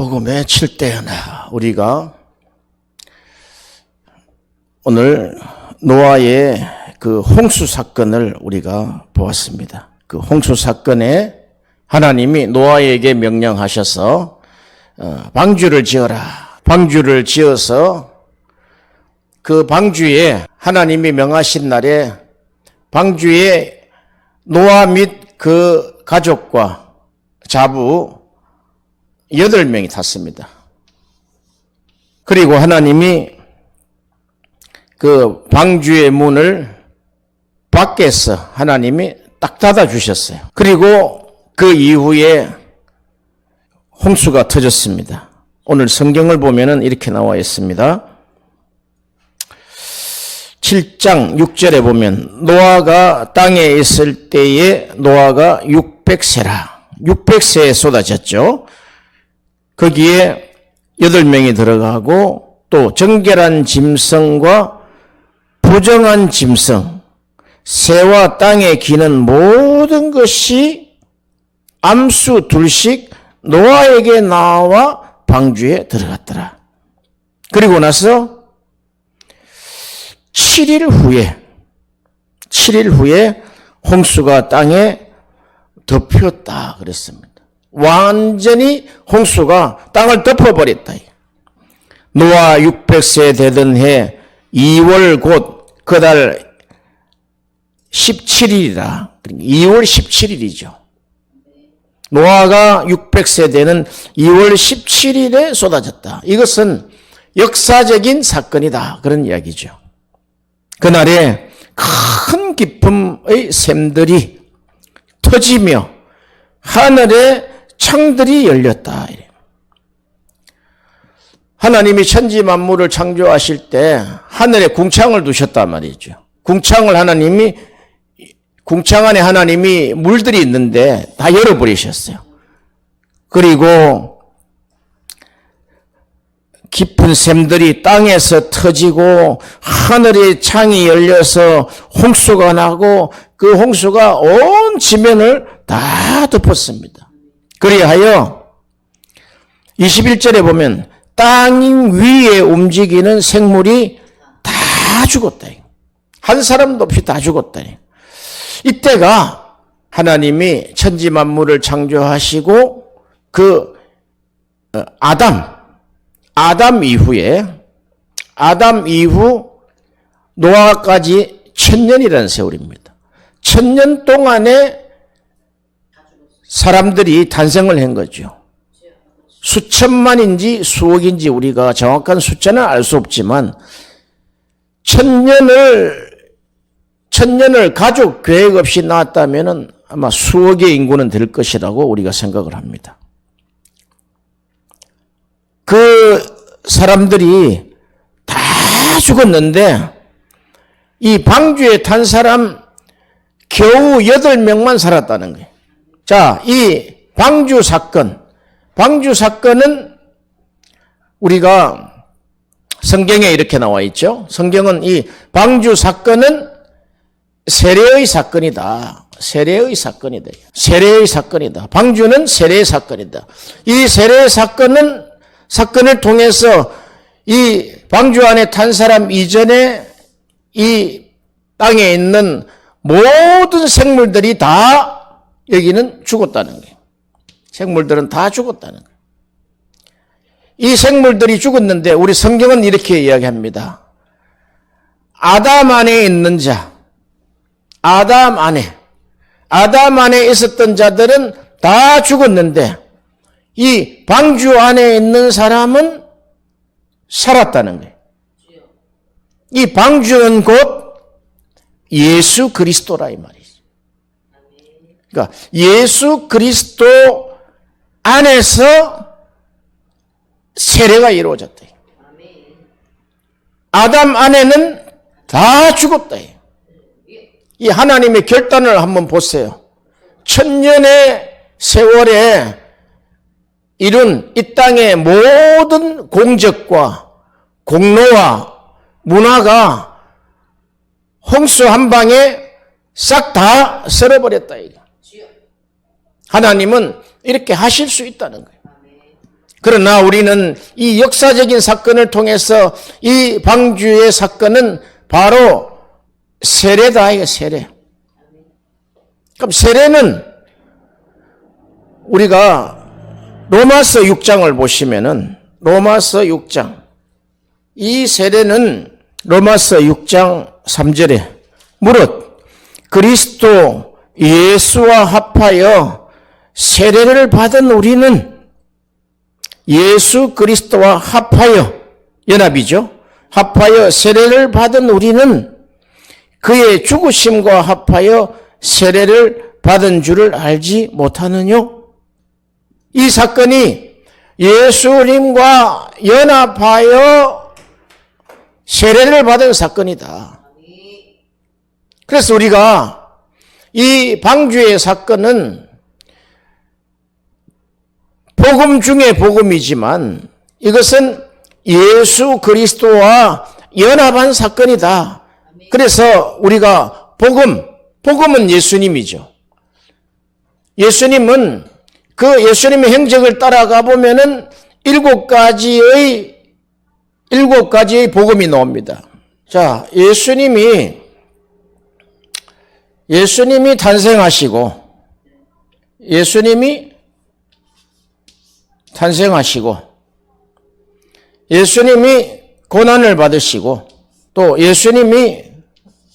복음의 7대 하나, 우리가 오늘 노아의 그 홍수 사건을 우리가 보았습니다. 그 홍수 사건에 하나님이 노아에게 명령하셔서 방주를 지어라. 방주를 지어서 그 방주에 하나님이 명하신 날에 방주에 노아 및 그 가족과 자부 8명이 탔습니다. 그리고 하나님이 그 방주의 문을 밖에서 하나님이 딱 닫아 주셨어요. 그리고 그 이후에 홍수가 터졌습니다. 오늘 성경을 보면은 이렇게 나와 있습니다. 7장 6절에 보면 노아가 땅에 있을 때에 노아가 600세라. 600세에 쏟아졌죠. 거기에 8명이 들어가고 또 정결한 짐승과 부정한 짐승, 새와 땅에 기는 모든 것이 암수 둘씩 노아에게 나와 방주에 들어갔더라. 그리고 나서 7일 후에 홍수가 땅에 덮였다 그랬습니다. 완전히 홍수가 땅을 덮어버렸다. 노아 600세 되던 해 2월 곧 그달 17일이라 2월 17일이죠. 노아가 600세 되는 2월 17일에 쏟아졌다. 이것은 역사적인 사건이다. 그런 이야기죠. 그날에 큰 기쁨의 샘들이 터지며 하늘의 창들이 열렸다. 하나님이 천지 만물을 창조하실 때 하늘에 궁창을 두셨단 말이죠. 궁창 안에 하나님이 물들이 있는데 다 열어버리셨어요. 그리고 깊은 샘들이 땅에서 터지고 하늘의 창이 열려서 홍수가 나고 그 홍수가 온 지면을 다 덮었습니다. 그리하여 21절에 보면 땅 위에 움직이는 생물이 다 죽었다. 한 사람도 없이 다 죽었다. 이때가 하나님이 천지 만물을 창조하시고 그 아담 이후 노아까지 1000년이라는 세월입니다. 1000년 동안에 사람들이 탄생을 한 거죠. 수천만인지 수억인지 우리가 정확한 숫자는 알 수 없지만 1000년을 가족 계획 없이 낳았다면 아마 수억의 인구는 될 것이라고 우리가 생각을 합니다. 그 사람들이 다 죽었는데 이 방주에 탄 사람 겨우 8명만 살았다는 거예요. 자, 이 방주 사건은 우리가 성경에 이렇게 나와 있죠. 성경은 이 방주 사건은 세례의 사건이다. 세례의 사건이다. 방주는 세례의 사건이다. 이 세례의 사건을 통해서 이 방주 안에 탄 사람 이전에 이 땅에 있는 모든 생물들이 다 여기는 죽었다는 거예요. 생물들은 다 죽었다는 거예요. 이 생물들이 죽었는데 우리 성경은 이렇게 이야기합니다. 아담 안에 있는 자, 아담 안에 있었던 자들은 다 죽었는데 이 방주 안에 있는 사람은 살았다는 거예요. 이 방주는 곧 예수 그리스도라 이 말이죠. 그러니까 예수 그리스도 안에서 세례가 이루어졌다. 아담 안에는 다 죽었다. 이 하나님의 결단을 한번 보세요. 1000년의 세월에 이룬 이 땅의 모든 공적과 공로와 문화가 홍수 한 방에 싹 다 썰어버렸다. 하나님은 이렇게 하실 수 있다는 거예요. 그러나 우리는 이 역사적인 사건을 통해서 이 방주의 사건은 바로 세례다, 이거 세례. 그럼 세례는 우리가 로마서 6장을 보시면은 로마서 6장 이 세례는 로마서 6장 3절에 무릇 그리스도 예수와 합하여 세례를 받은 우리는 예수 그리스도와 합하여 연합이죠. 합하여 세례를 받은 우리는 그의 죽으심과 합하여 세례를 받은 줄을 알지 못하느냐? 이 사건이 예수님과 연합하여 세례를 받은 사건이다. 그래서 우리가 이 방주의 사건은 복음 중에 복음이지만 이것은 예수 그리스도와 연합한 사건이다. 그래서 우리가 복음은 예수님이죠. 예수님은 그 예수님의 행적을 따라가 보면은 일곱 가지의 복음이 나옵니다. 자, 예수님이 탄생하시고 예수님이 고난을 받으시고 또 예수님이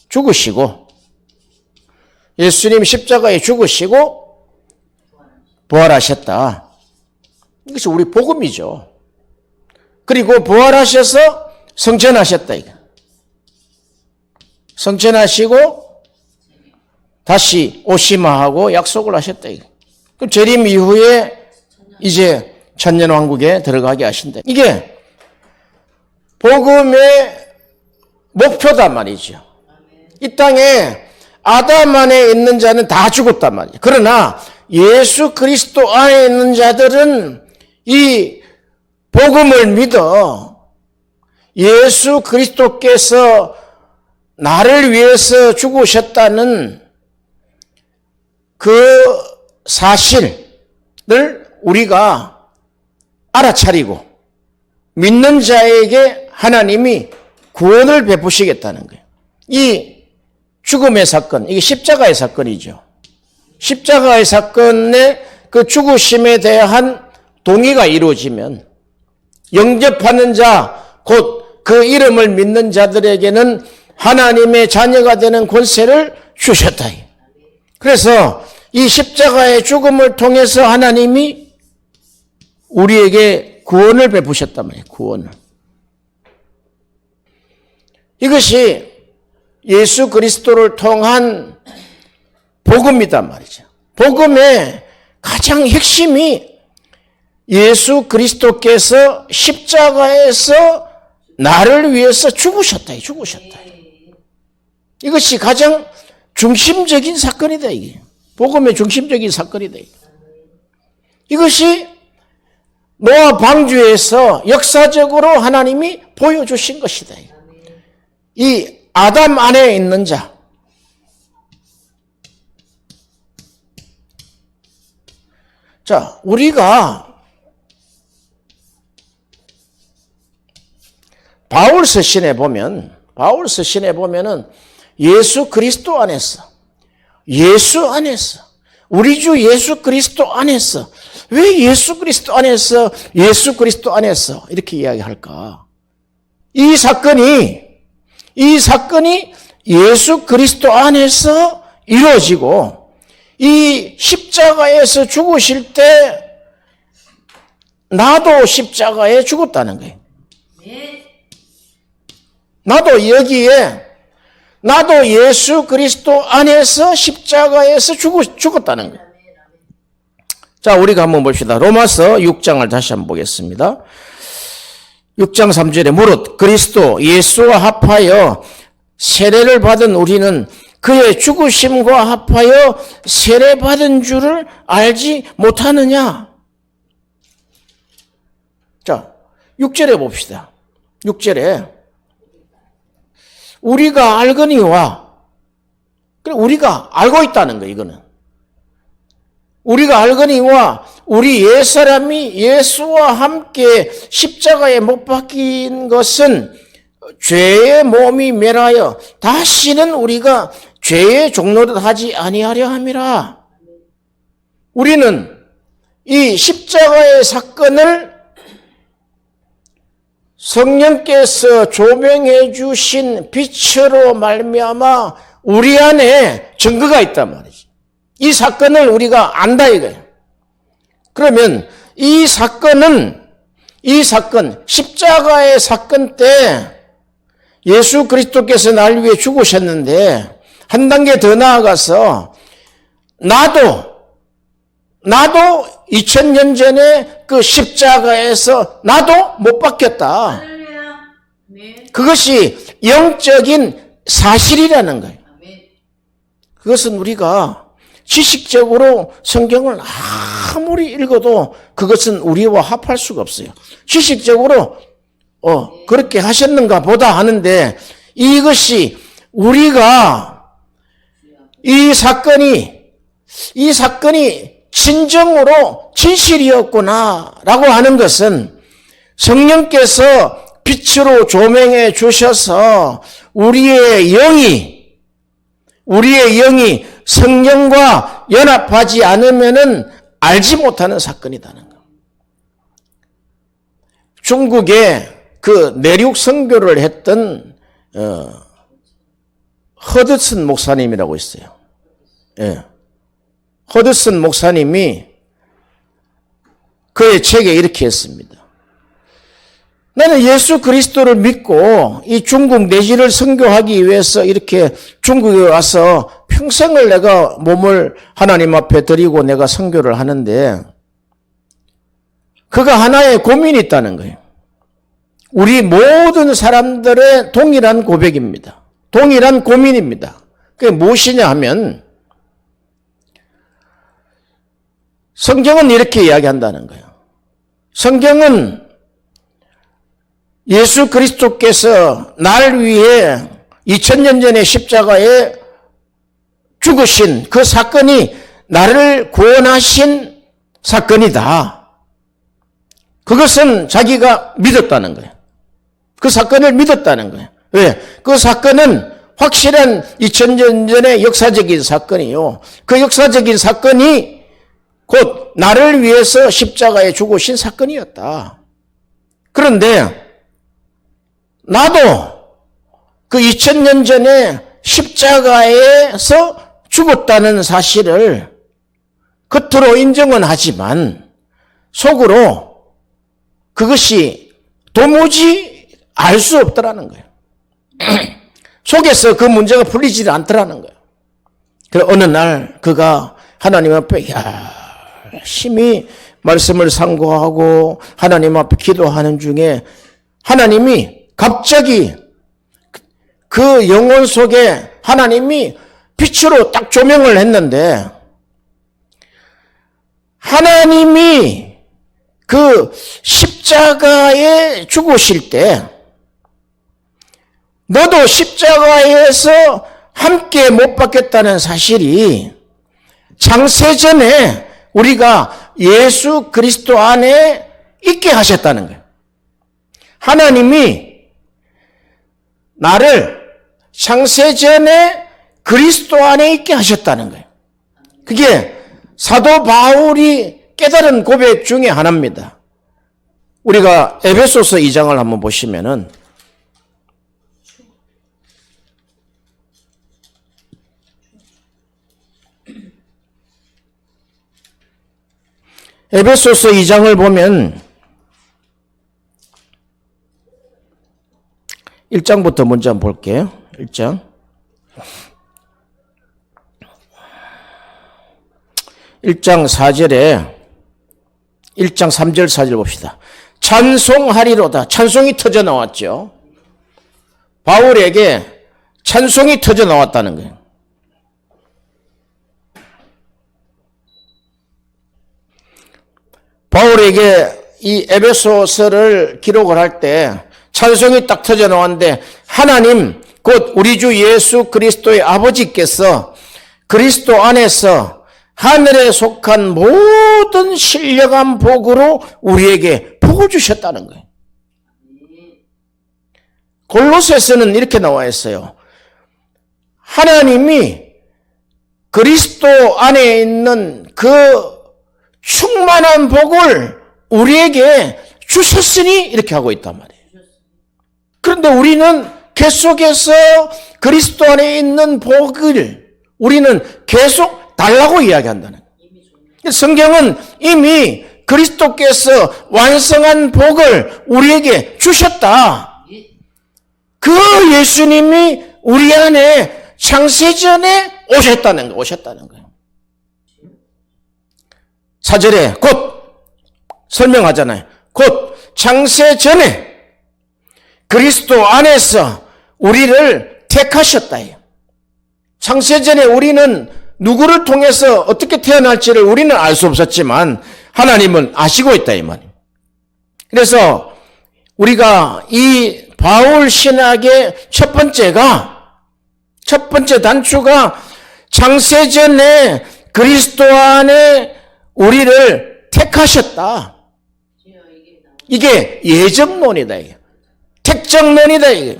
죽으시고 예수님이 십자가에 죽으시고 부활하셨다. 이것이 우리 복음이죠. 그리고 부활하셔서 성천하셨다. 성천하시고 다시 오시마하고 약속을 하셨다. 그럼 재림 이후에 이제 천년왕국에 들어가게 하신다. 이게 복음의 목표단 말이죠. 이 땅에 아담 안에 있는 자는 다 죽었단 말이에요. 그러나 예수 그리스도 안에 있는 자들은 이 복음을 믿어 예수 그리스도께서 나를 위해서 죽으셨다는 그 사실을 우리가 알아차리고 믿는 자에게 하나님이 구원을 베푸시겠다는 거예요. 이 죽음의 사건, 이게 십자가의 사건이죠. 십자가의 사건의 그 죽으심에 대한 동의가 이루어지면 영접하는 자, 곧 그 이름을 믿는 자들에게는 하나님의 자녀가 되는 권세를 주셨다. 그래서 이 십자가의 죽음을 통해서 하나님이 우리에게 구원을 베푸셨단 말이에요. 구원을. 이것이 예수 그리스도를 통한 복음이단 말이죠. 복음의 가장 핵심이 예수 그리스도께서 십자가에서 나를 위해서 죽으셨다. 이것이 가장 중심적인 사건이다. 이게 복음의 중심적인 사건이다. 이것이 노아 방주에서 역사적으로 하나님이 보여주신 것이다. 이 아담 안에 있는 자, 자, 우리가 바울 서신에 보면은 예수 그리스도 안에서, 우리 주 예수 그리스도 안에서, 왜 예수 그리스도 안에서 이렇게 이야기할까? 이 사건이 예수 그리스도 안에서 이루어지고, 이 십자가에서 죽으실 때 나도 십자가에 죽었다는 거예요. 나도 예수 그리스도 안에서 십자가에서 죽었다는 거예요. 자, 우리가 한번 봅시다. 로마서 6장을 다시 한번 보겠습니다. 6장 3절에 무릇 그리스도 예수와 합하여 세례를 받은 우리는 그의 죽으심과 합하여 세례받은 줄을 알지 못하느냐? 자, 6절에 봅시다. 6절에 우리가 알거니와, 우리가 알고 있다는 거예요, 이거는. 우리가 알거니와 우리 옛사람이 예수와 함께 십자가에 못 박힌 것은 죄의 몸이 멸하여 다시는 우리가 죄의 종노릇 하지 아니하려 함이라. 우리는 이 십자가의 사건을 성령께서 조명해 주신 빛으로 말미암아 우리 안에 증거가 있단 말이지. 이 사건을 우리가 안다 이거예요. 그러면 이 사건, 십자가의 사건 때 예수 그리스도께서 날 위해 죽으셨는데 한 단계 더 나아가서 나도 2000년 전에 그 십자가에서 나도 못 박혔다. 그것이 영적인 사실이라는 거예요. 그것은 우리가 지식적으로 성경을 아무리 읽어도 그것은 우리와 합할 수가 없어요. 지식적으로 그렇게 하셨는가 보다 하는데 이것이 우리가 이 사건이 진정으로 진실이었구나라고 하는 것은 성령께서 빛으로 조명해 주셔서 우리의 영이 성령과 연합하지 않으면은 알지 못하는 사건이라는 거. 중국에 그 내륙 선교를 했던 허드슨 목사님이라고 있어요. 예. 허드슨 목사님이 그의 책에 이렇게 했습니다. 나는 예수 그리스도를 믿고 이 중국 내지를 선교하기 위해서 이렇게 중국에 와서 평생을 내가 몸을 하나님 앞에 드리고 내가 선교를 하는데 그가 하나의 고민이 있다는 거예요. 우리 모든 사람들의 동일한 고백입니다. 동일한 고민입니다. 그게 무엇이냐 하면 성경은 이렇게 이야기한다는 거예요. 성경은 예수 그리스도께서 날 위해 2000년 전에 십자가에 죽으신 그 사건이 나를 구원하신 사건이다. 그것은 자기가 믿었다는 거예요. 그 사건을 믿었다는 거예요. 왜? 그 사건은 확실한 2000년 전의 역사적인 사건이요. 그 역사적인 사건이 곧 나를 위해서 십자가에 죽으신 사건이었다. 그런데 나도 그 2000년 전에 십자가에서 죽었다는 사실을 겉으로 인정은 하지만 속으로 그것이 도무지 알 수 없더라는 거예요. 속에서 그 문제가 풀리지 않더라는 거예요. 그래서 어느 날 그가 하나님 앞에 열심히 말씀을 상고하고 하나님 앞에 기도하는 중에 하나님이 갑자기 그 영혼 속에 하나님이 빛으로 딱 조명을 했는데 하나님이 그 십자가에 죽으실 때 너도 십자가에서 함께 못 박혔다는 사실이 창세전에 우리가 예수 그리스도 안에 있게 하셨다는 거예요. 하나님이 나를 창세전에 그리스도 안에 있게 하셨다는 거예요. 그게 사도 바울이 깨달은 고백 중에 하나입니다. 우리가 에베소서 2장을 한번 보시면은 에베소서 2장을 보면 1장부터 먼저 한번 볼게요. 1장. 1장 4절에 1장 3절 4절 봅시다. 찬송하리로다. 찬송이 터져 나왔죠. 바울에게 찬송이 터져 나왔다는 거예요. 바울에게 이 에베소서를 기록을 할 때 찬송이 딱 터져 나왔는데 하나님 곧 우리 주 예수 그리스도의 아버지께서 그리스도 안에서 하늘에 속한 모든 신령한 복으로 우리에게 복을 주셨다는 거예요. 골로새서는 이렇게 나와 있어요. 하나님이 그리스도 안에 있는 그 충만한 복을 우리에게 주셨으니 이렇게 하고 있단 말이에요. 그런데 우리는 계속해서 그리스도 안에 있는 복을 우리는 계속 달라고 이야기한다는 거예요. 성경은 이미 그리스도께서 완성한 복을 우리에게 주셨다. 그 예수님이 우리 안에 창세전에 오셨다는 거예요. 4절에 곧 설명하잖아요. 곧 창세전에 그리스도 안에서 우리를 택하셨다요. 창세전에 우리는 누구를 통해서 어떻게 태어날지를 우리는 알 수 없었지만 하나님은 아시고 있다 이 말이에요. 그래서 우리가 이 바울 신학의 첫 번째 단추가 창세전에 그리스도 안에 우리를 택하셨다. 이게 예정론이다. 이게. 택정론이다. 이게.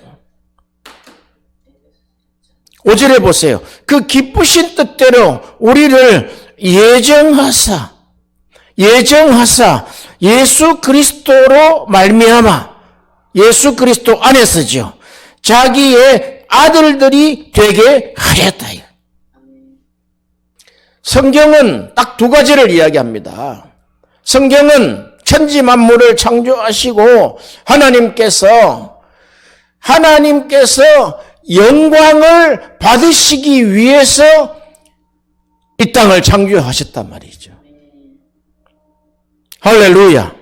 5절에 보세요. 그 기쁘신 뜻대로 우리를 예정하사 예수 그리스도로 말미암아 예수 그리스도 안에서죠. 자기의 아들들이 되게 하렸다. 성경은 딱 두 가지를 이야기합니다. 성경은 천지 만물을 창조하시고 하나님께서 영광을 받으시기 위해서 이 땅을 창조하셨단 말이죠. 할렐루야.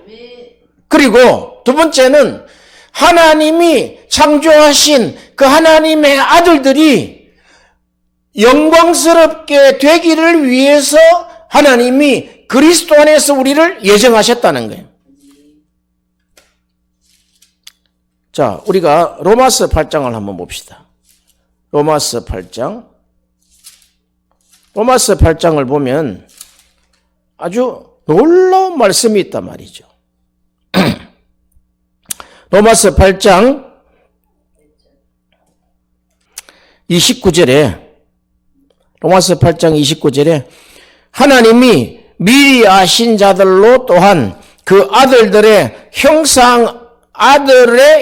그리고 두 번째는 하나님이 창조하신 그 하나님의 아들들이 영광스럽게 되기를 위해서 하나님이 그리스도 안에서 우리를 예정하셨다는 거예요. 자, 우리가 로마서 8장을 한번 봅시다. 로마서 8장을 보면 아주 놀라운 말씀이 있단 말이죠. 로마서 8장 29절에 로마서 8장 29절에 하나님이 미리 아신 자들로 또한 그 아들의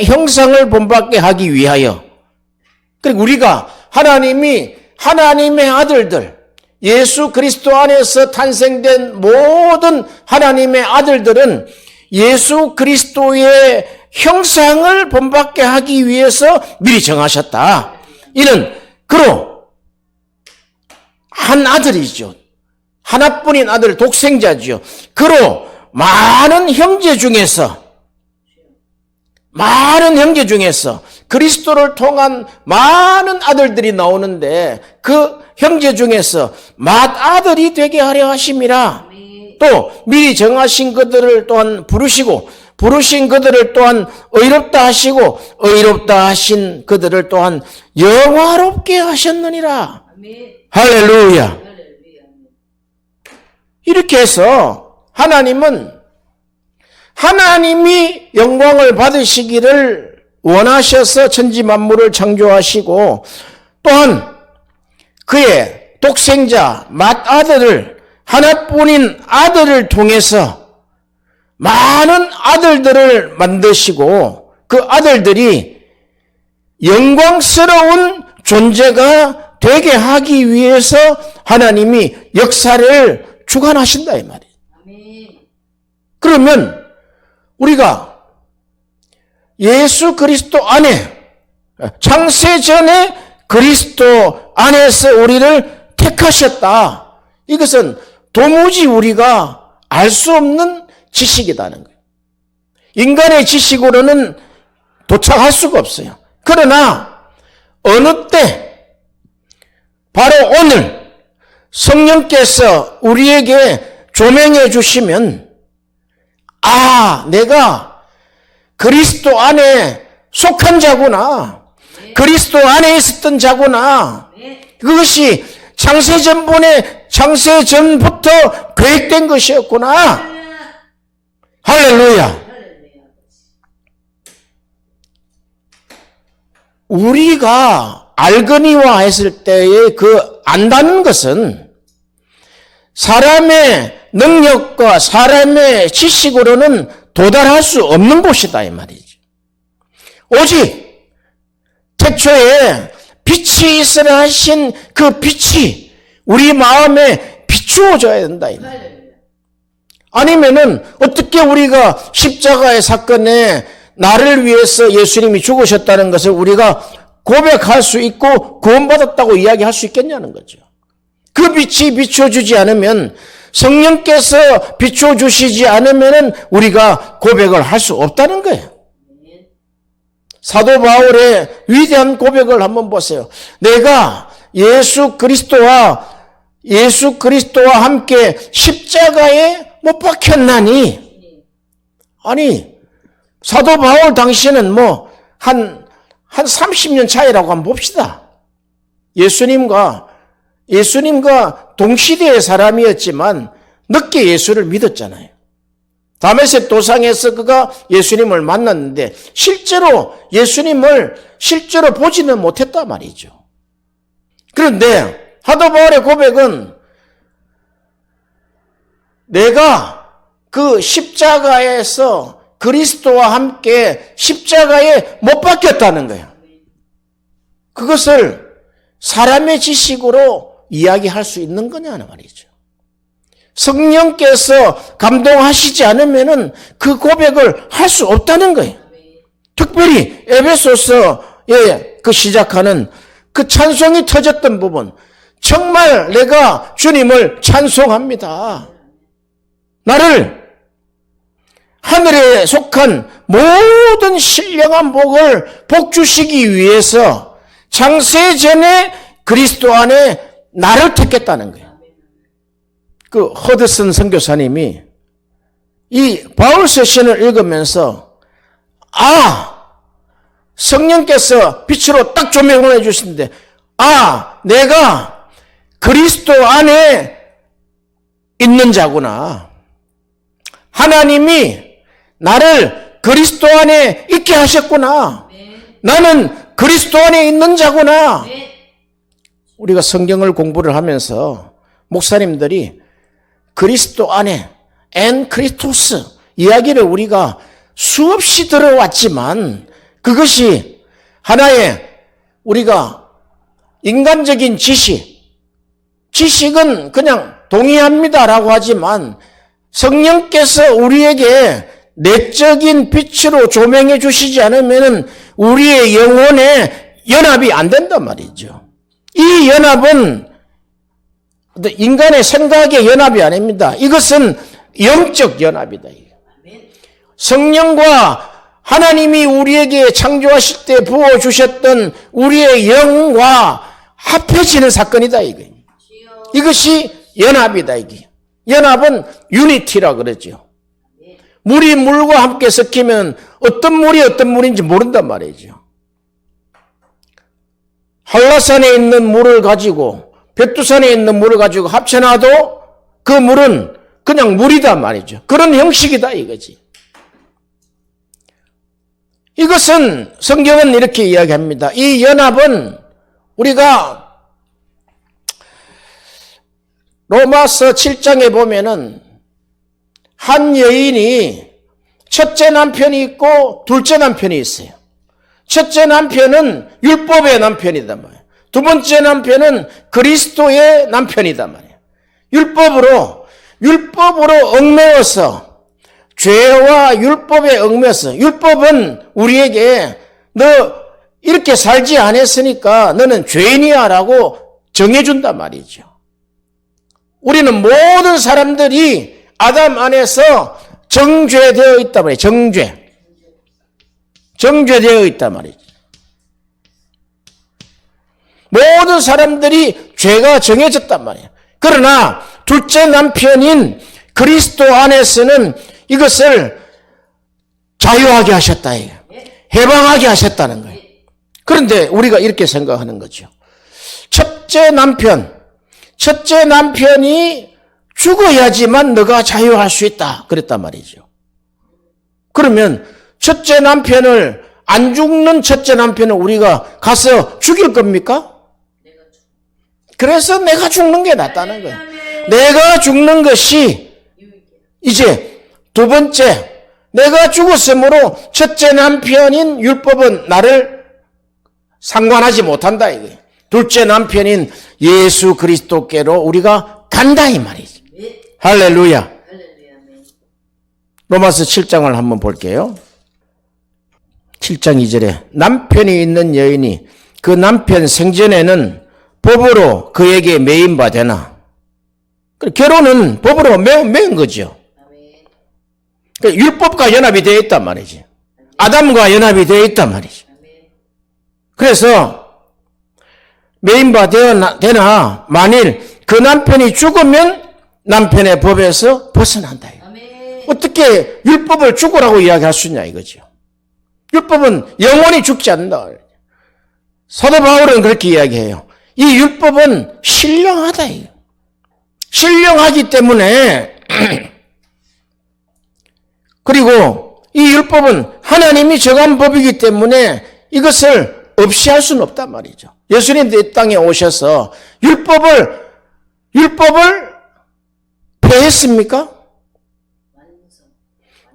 형상을 본받게 하기 위하여. 그리고 우리가 하나님이 하나님의 아들들, 예수 그리스도 안에서 탄생된 모든 하나님의 아들들은 예수 그리스도의 형상을 본받게 하기 위해서 미리 정하셨다. 이는 그로 한 아들이죠. 하나뿐인 아들 독생자죠. 그로 많은 형제 중에서 그리스도를 통한 많은 아들들이 나오는데 그 형제 중에서 맏아들이 되게 하려 하심이라. 또 미리 정하신 그들을 또한 부르신 그들을 또한 의롭다 하시고 의롭다 하신 그들을 또한 영화롭게 하셨느니라. 할렐루야. 이렇게 해서 하나님이 영광을 받으시기를 원하셔서 천지 만물을 창조하시고 또한 그의 독생자 맏아들을 하나뿐인 아들을 통해서 많은 아들들을 만드시고 그 아들들이 영광스러운 존재가 되게 하기 위해서 하나님이 역사를 주관하신다 이 말이에요. 그러면 우리가 예수 그리스도 안에 창세전에 그리스도 안에서 우리를 택하셨다. 이것은 도무지 우리가 알 수 없는 지식이라는 거예요. 인간의 지식으로는 도착할 수가 없어요. 그러나 어느 때 바로 오늘 성령께서 우리에게 조명해 주시면 내가 그리스도 안에 속한 자구나. 그리스도 안에 있었던 자구나. 그것이 창세전부터 계획된 것이었구나. 할렐루야. 우리가 알거니와 했을 때의 그 안다는 것은 사람의 능력과 사람의 지식으로는 도달할 수 없는 곳이다 이 말이죠. 오직 태초에 빛이 있으라 하신 그 빛이 우리 마음에 비추어져야 된다 이 말이에요. 아니면은 어떻게 우리가 십자가의 사건에 나를 위해서 예수님이 죽으셨다는 것을 우리가 고백할 수 있고 구원받았다고 이야기할 수 있겠냐는 거죠. 그 빛이 비춰주지 않으면, 성령께서 비춰주시지 않으면 우리가 고백을 할 수 없다는 거예요. 사도 바울의 위대한 고백을 한번 보세요. 내가 예수 그리스도와 함께 십자가에 못 박혔나니. 아니, 사도 바울 당시에는 한 30년 차이라고 한번 봅시다. 예수님과 동시대의 사람이었지만 늦게 예수를 믿었잖아요. 다메섹 도상에서 그가 예수님을 만났는데 예수님을 실제로 보지는 못했단 말이죠. 그런데 사도 바울의 고백은 내가 그 십자가에서 그리스도와 함께 십자가에 못 박혔다는 거예요. 그것을 사람의 지식으로 이야기할 수 있는 거냐는 말이죠. 성령께서 감동하시지 않으면 그 고백을 할 수 없다는 거예요. 특별히 에베소서에 그 시작하는 그 찬송이 터졌던 부분, 정말 내가 주님을 찬송합니다. 나를 하늘에 속한 모든 신령한 복 주시기 위해서 창세전에 그리스도 안에 나를 택했다는 거예요. 그 허드슨 선교사님이 이 바울서 시를 읽으면서 성령께서 빛으로 딱 조명을 해주시는데 내가 그리스도 안에 있는 자구나. 하나님이 나를 그리스도 안에 있게 하셨구나. 나는 그리스도 안에 있는 자구나. 우리가 성경을 공부를 하면서 목사님들이 그리스도 안에 엔 크리스토스 이야기를 우리가 수없이 들어왔지만 그것이 하나의 우리가 인간적인 지식은 그냥 동의합니다라고 하지만 성령께서 우리에게 내적인 빛으로 조명해 주시지 않으면 우리의 영혼에 연합이 안 된단 말이죠. 이 연합은 인간의 생각의 연합이 아닙니다. 이것은 영적 연합이다. 성령과 하나님이 우리에게 창조하실 때 부어주셨던 우리의 영과 합해지는 사건이다. 이것이 연합이다. 연합은 유니티라 그러죠. 물이 물과 함께 섞이면 어떤 물이 어떤 물인지 모른단 말이죠. 한라산에 있는 물을 가지고 백두산에 있는 물을 가지고 합쳐놔도 그 물은 그냥 물이단 말이죠. 그런 형식이다 이거지. 이것은 성경은 이렇게 이야기합니다. 이 연합은 우리가 로마서 7장에 보면은 한 여인이 첫째 남편이 있고 둘째 남편이 있어요. 첫째 남편은 율법의 남편이단 말이에요. 두 번째 남편은 그리스도의 남편이단 말이에요. 율법으로 얽매여서 죄와 율법에 얽매여서 율법은 우리에게 너 이렇게 살지 않았으니까 너는 죄인이야 라고 정해준단 말이죠. 우리는 모든 사람들이 아담 안에서 정죄되어 있단 말이에요. 정죄되어 있단 말이죠. 모든 사람들이 죄가 정해졌단 말이에요. 그러나 둘째 남편인 그리스도 안에서는 이것을 자유하게 하셨다. 해방하게 하셨다는 거예요. 그런데 우리가 이렇게 생각하는 거죠. 첫째 남편, 첫째 남편이 죽어야지만 너가 자유할 수 있다. 그랬단 말이죠. 그러면 첫째 남편을, 안 죽는 첫째 남편을 우리가 가서 죽일 겁니까? 그래서 내가 죽는 게 낫다는 거예요. 내가 죽는 것이 이제 두 번째, 내가 죽었으므로 첫째 남편인 율법은 나를 상관하지 못한다 이거예요. 둘째 남편인 예수 그리스도께로 우리가 간다 이 말이죠. 할렐루야. 로마서 7장을 한번 볼게요. 7장 2절에 남편이 있는 여인이 그 남편 생전에는 법으로 그에게 매인 바 되나. 결혼은 법으로 매인 거죠. 율법과 연합이 되어 있단 말이지. 아담과 연합이 되어 있단 말이지. 그래서 매인 바 되나 만일 그 남편이 죽으면 남편의 법에서 벗어난다. 어떻게 율법을 죽으라고 이야기할 수 있냐 이거죠. 율법은 영원히 죽지 않는다. 사도 바울은 그렇게 이야기해요. 이 율법은 신령하다. 신령하기 때문에 그리고 이 율법은 하나님이 정한 법이기 때문에 이것을 없이 할 수는 없단 말이죠. 예수님도 이 땅에 오셔서 율법을 폐했습니까?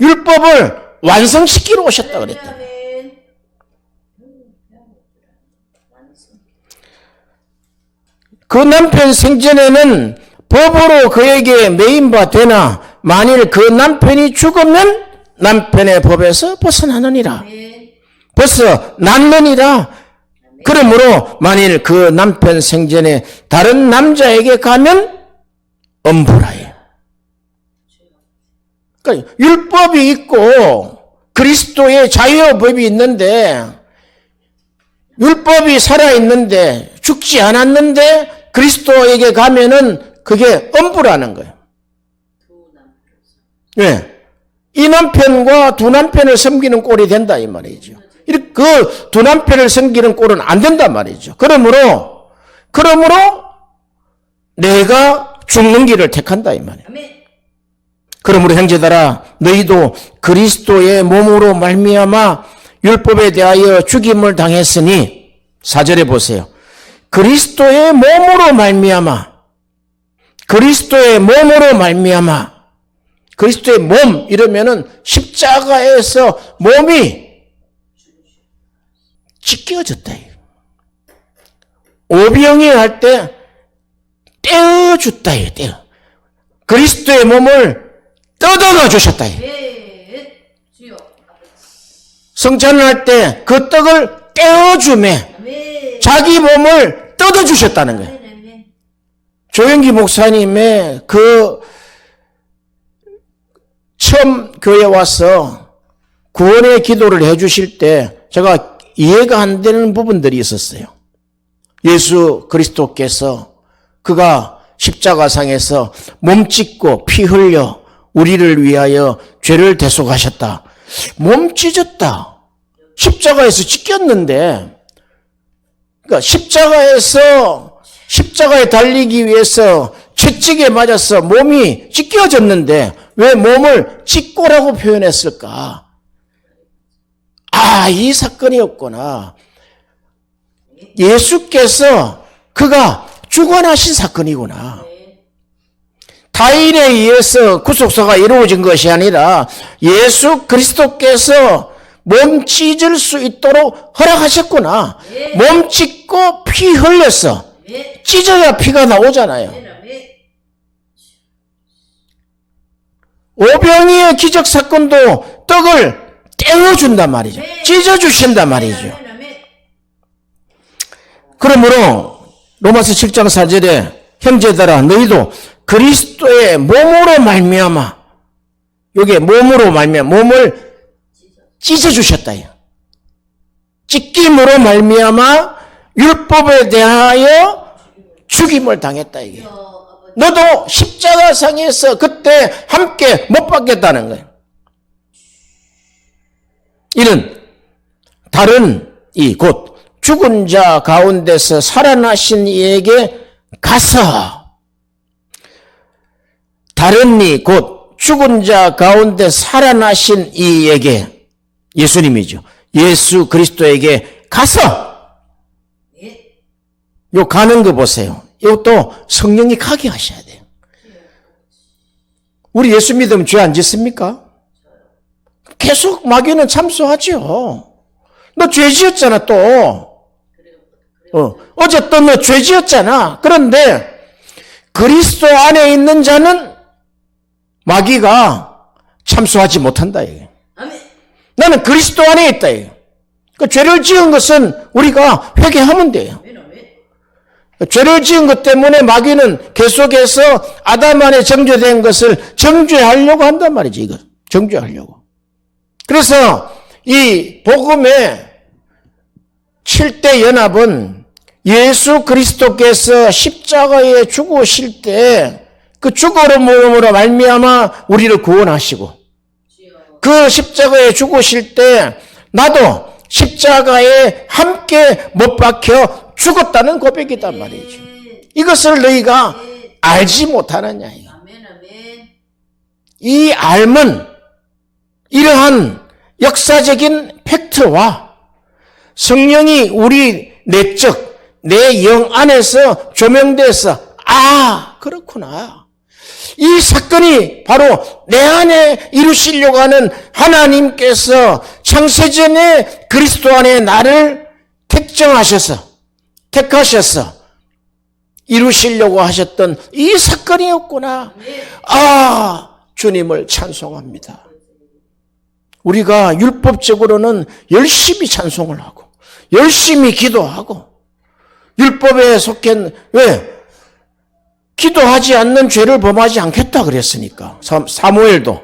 율법을 완성시키러 오셨다 그랬다. 그 남편 생전에는 법으로 그에게 매인 바 되나 만일 그 남편이 죽으면 남편의 법에서 벗어나느니라. 벗어났느니라. 그러므로 만일 그 남편 생전에 다른 남자에게 가면 엄불하여. 그러니까 율법이 있고 그리스도의 자유의 법이 있는데 율법이 살아있는데 죽지 않았는데 그리스도에게 가면은 그게 엄불하는 거예요. 네. 이 남편과 두 남편을 섬기는 꼴이 된다 이 말이죠. 그 두 남편을 섬기는 꼴은 안 된단 말이죠. 그러므로 내가 죽는 길을 택한다 이 말이에요. 그러므로 형제들아 너희도 그리스도의 몸으로 말미암아 율법에 대하여 죽임을 당했으니 4절에 보세요. 그리스도의 몸으로 말미암아 그리스도의 몸 이러면은 십자가에서 몸이 찢겨졌다. 오병이어 할 때 떼어줬다. 그리스도의 몸을 뜯어가 주셨다. 성찬을 할 때 그 떡을 떼어주매 자기 몸을 뜯어주셨다는 거예요. 조영기 목사님의 그 처음 교회 와서 구원의 기도를 해주실 때 제가 이해가 안 되는 부분들이 있었어요. 예수 그리스도께서 그가 십자가상에서 몸 찢고 피 흘려 우리를 위하여 죄를 대속하셨다. 몸 찢었다. 십자가에서 찢겼는데, 그러니까 십자가에 달리기 위해서 채찍에 맞아서 몸이 찢겨졌는데 왜 몸을 찢고라고 표현했을까? 이 사건이었구나. 예수께서 그가 죽어나신 사건이구나. 타인에 의해서 구속사가 이루어진 것이 아니라 예수 그리스도께서 몸 찢을 수 있도록 허락하셨구나. 몸 찢고 피 흘렸어. 찢어야 피가 나오잖아요. 오병이의 기적 사건도 떡을 떼어준단 말이죠. 찢어주신단 말이죠. 그러므로 로마서 7장 4절에 형제들아 너희도 그리스도의 몸으로 말미암아 여기에 몸으로 말미암아 몸을 찢어주셨다. 찢김으로 말미암아 율법에 대하여 죽임을 당했다. 이게. 너도 십자가상에서 그때 함께 못 박겠다는 거예요. 이는 다른 곧 죽은 자 가운데서 살아나신 이에게 가서 다른 이 곧 죽은 자 가운데 살아나신 이에게 예수님이죠. 예수 그리스도에게 가서 요 가는 거 보세요. 이것도 성령이 가게 하셔야 돼요. 우리 예수 믿으면 죄 안 짓습니까? 계속 마귀는 참소하죠. 너 죄 지었잖아 또. 어제 또 너 죄 지었잖아. 그런데 그리스도 안에 있는 자는 마귀가 참소하지 못한다. 이게. 나는 그리스도 안에 있다. 이게. 그 죄를 지은 것은 우리가 회개하면 돼요. 죄를 지은 것 때문에 마귀는 계속해서 아담 안에 정죄된 것을 정죄하려고 한단 말이지. 이거 정죄하려고. 그래서 이 복음의 7대 연합은 예수 그리스도께서 십자가에 죽으실 때 그 죽음으로 말미암아 우리를 구원하시고 그 십자가에 죽으실 때 나도 십자가에 함께 못 박혀 죽었다는 고백이단 말이죠. 이것을 너희가 알지 못하느냐. 이 알은 이러한 역사적인 팩트와 성령이 우리 내적 내 영 안에서 조명돼서 그렇구나. 이 사건이 바로 내 안에 이루시려고 하는 하나님께서 창세전에 그리스도 안에 나를 택하셔서 이루시려고 하셨던 이 사건이었구나. 주님을 찬송합니다. 우리가 율법적으로는 열심히 찬송을 하고 열심히 기도하고 율법에 왜? 기도하지 않는 죄를 범하지 않겠다 그랬으니까. 사무엘도.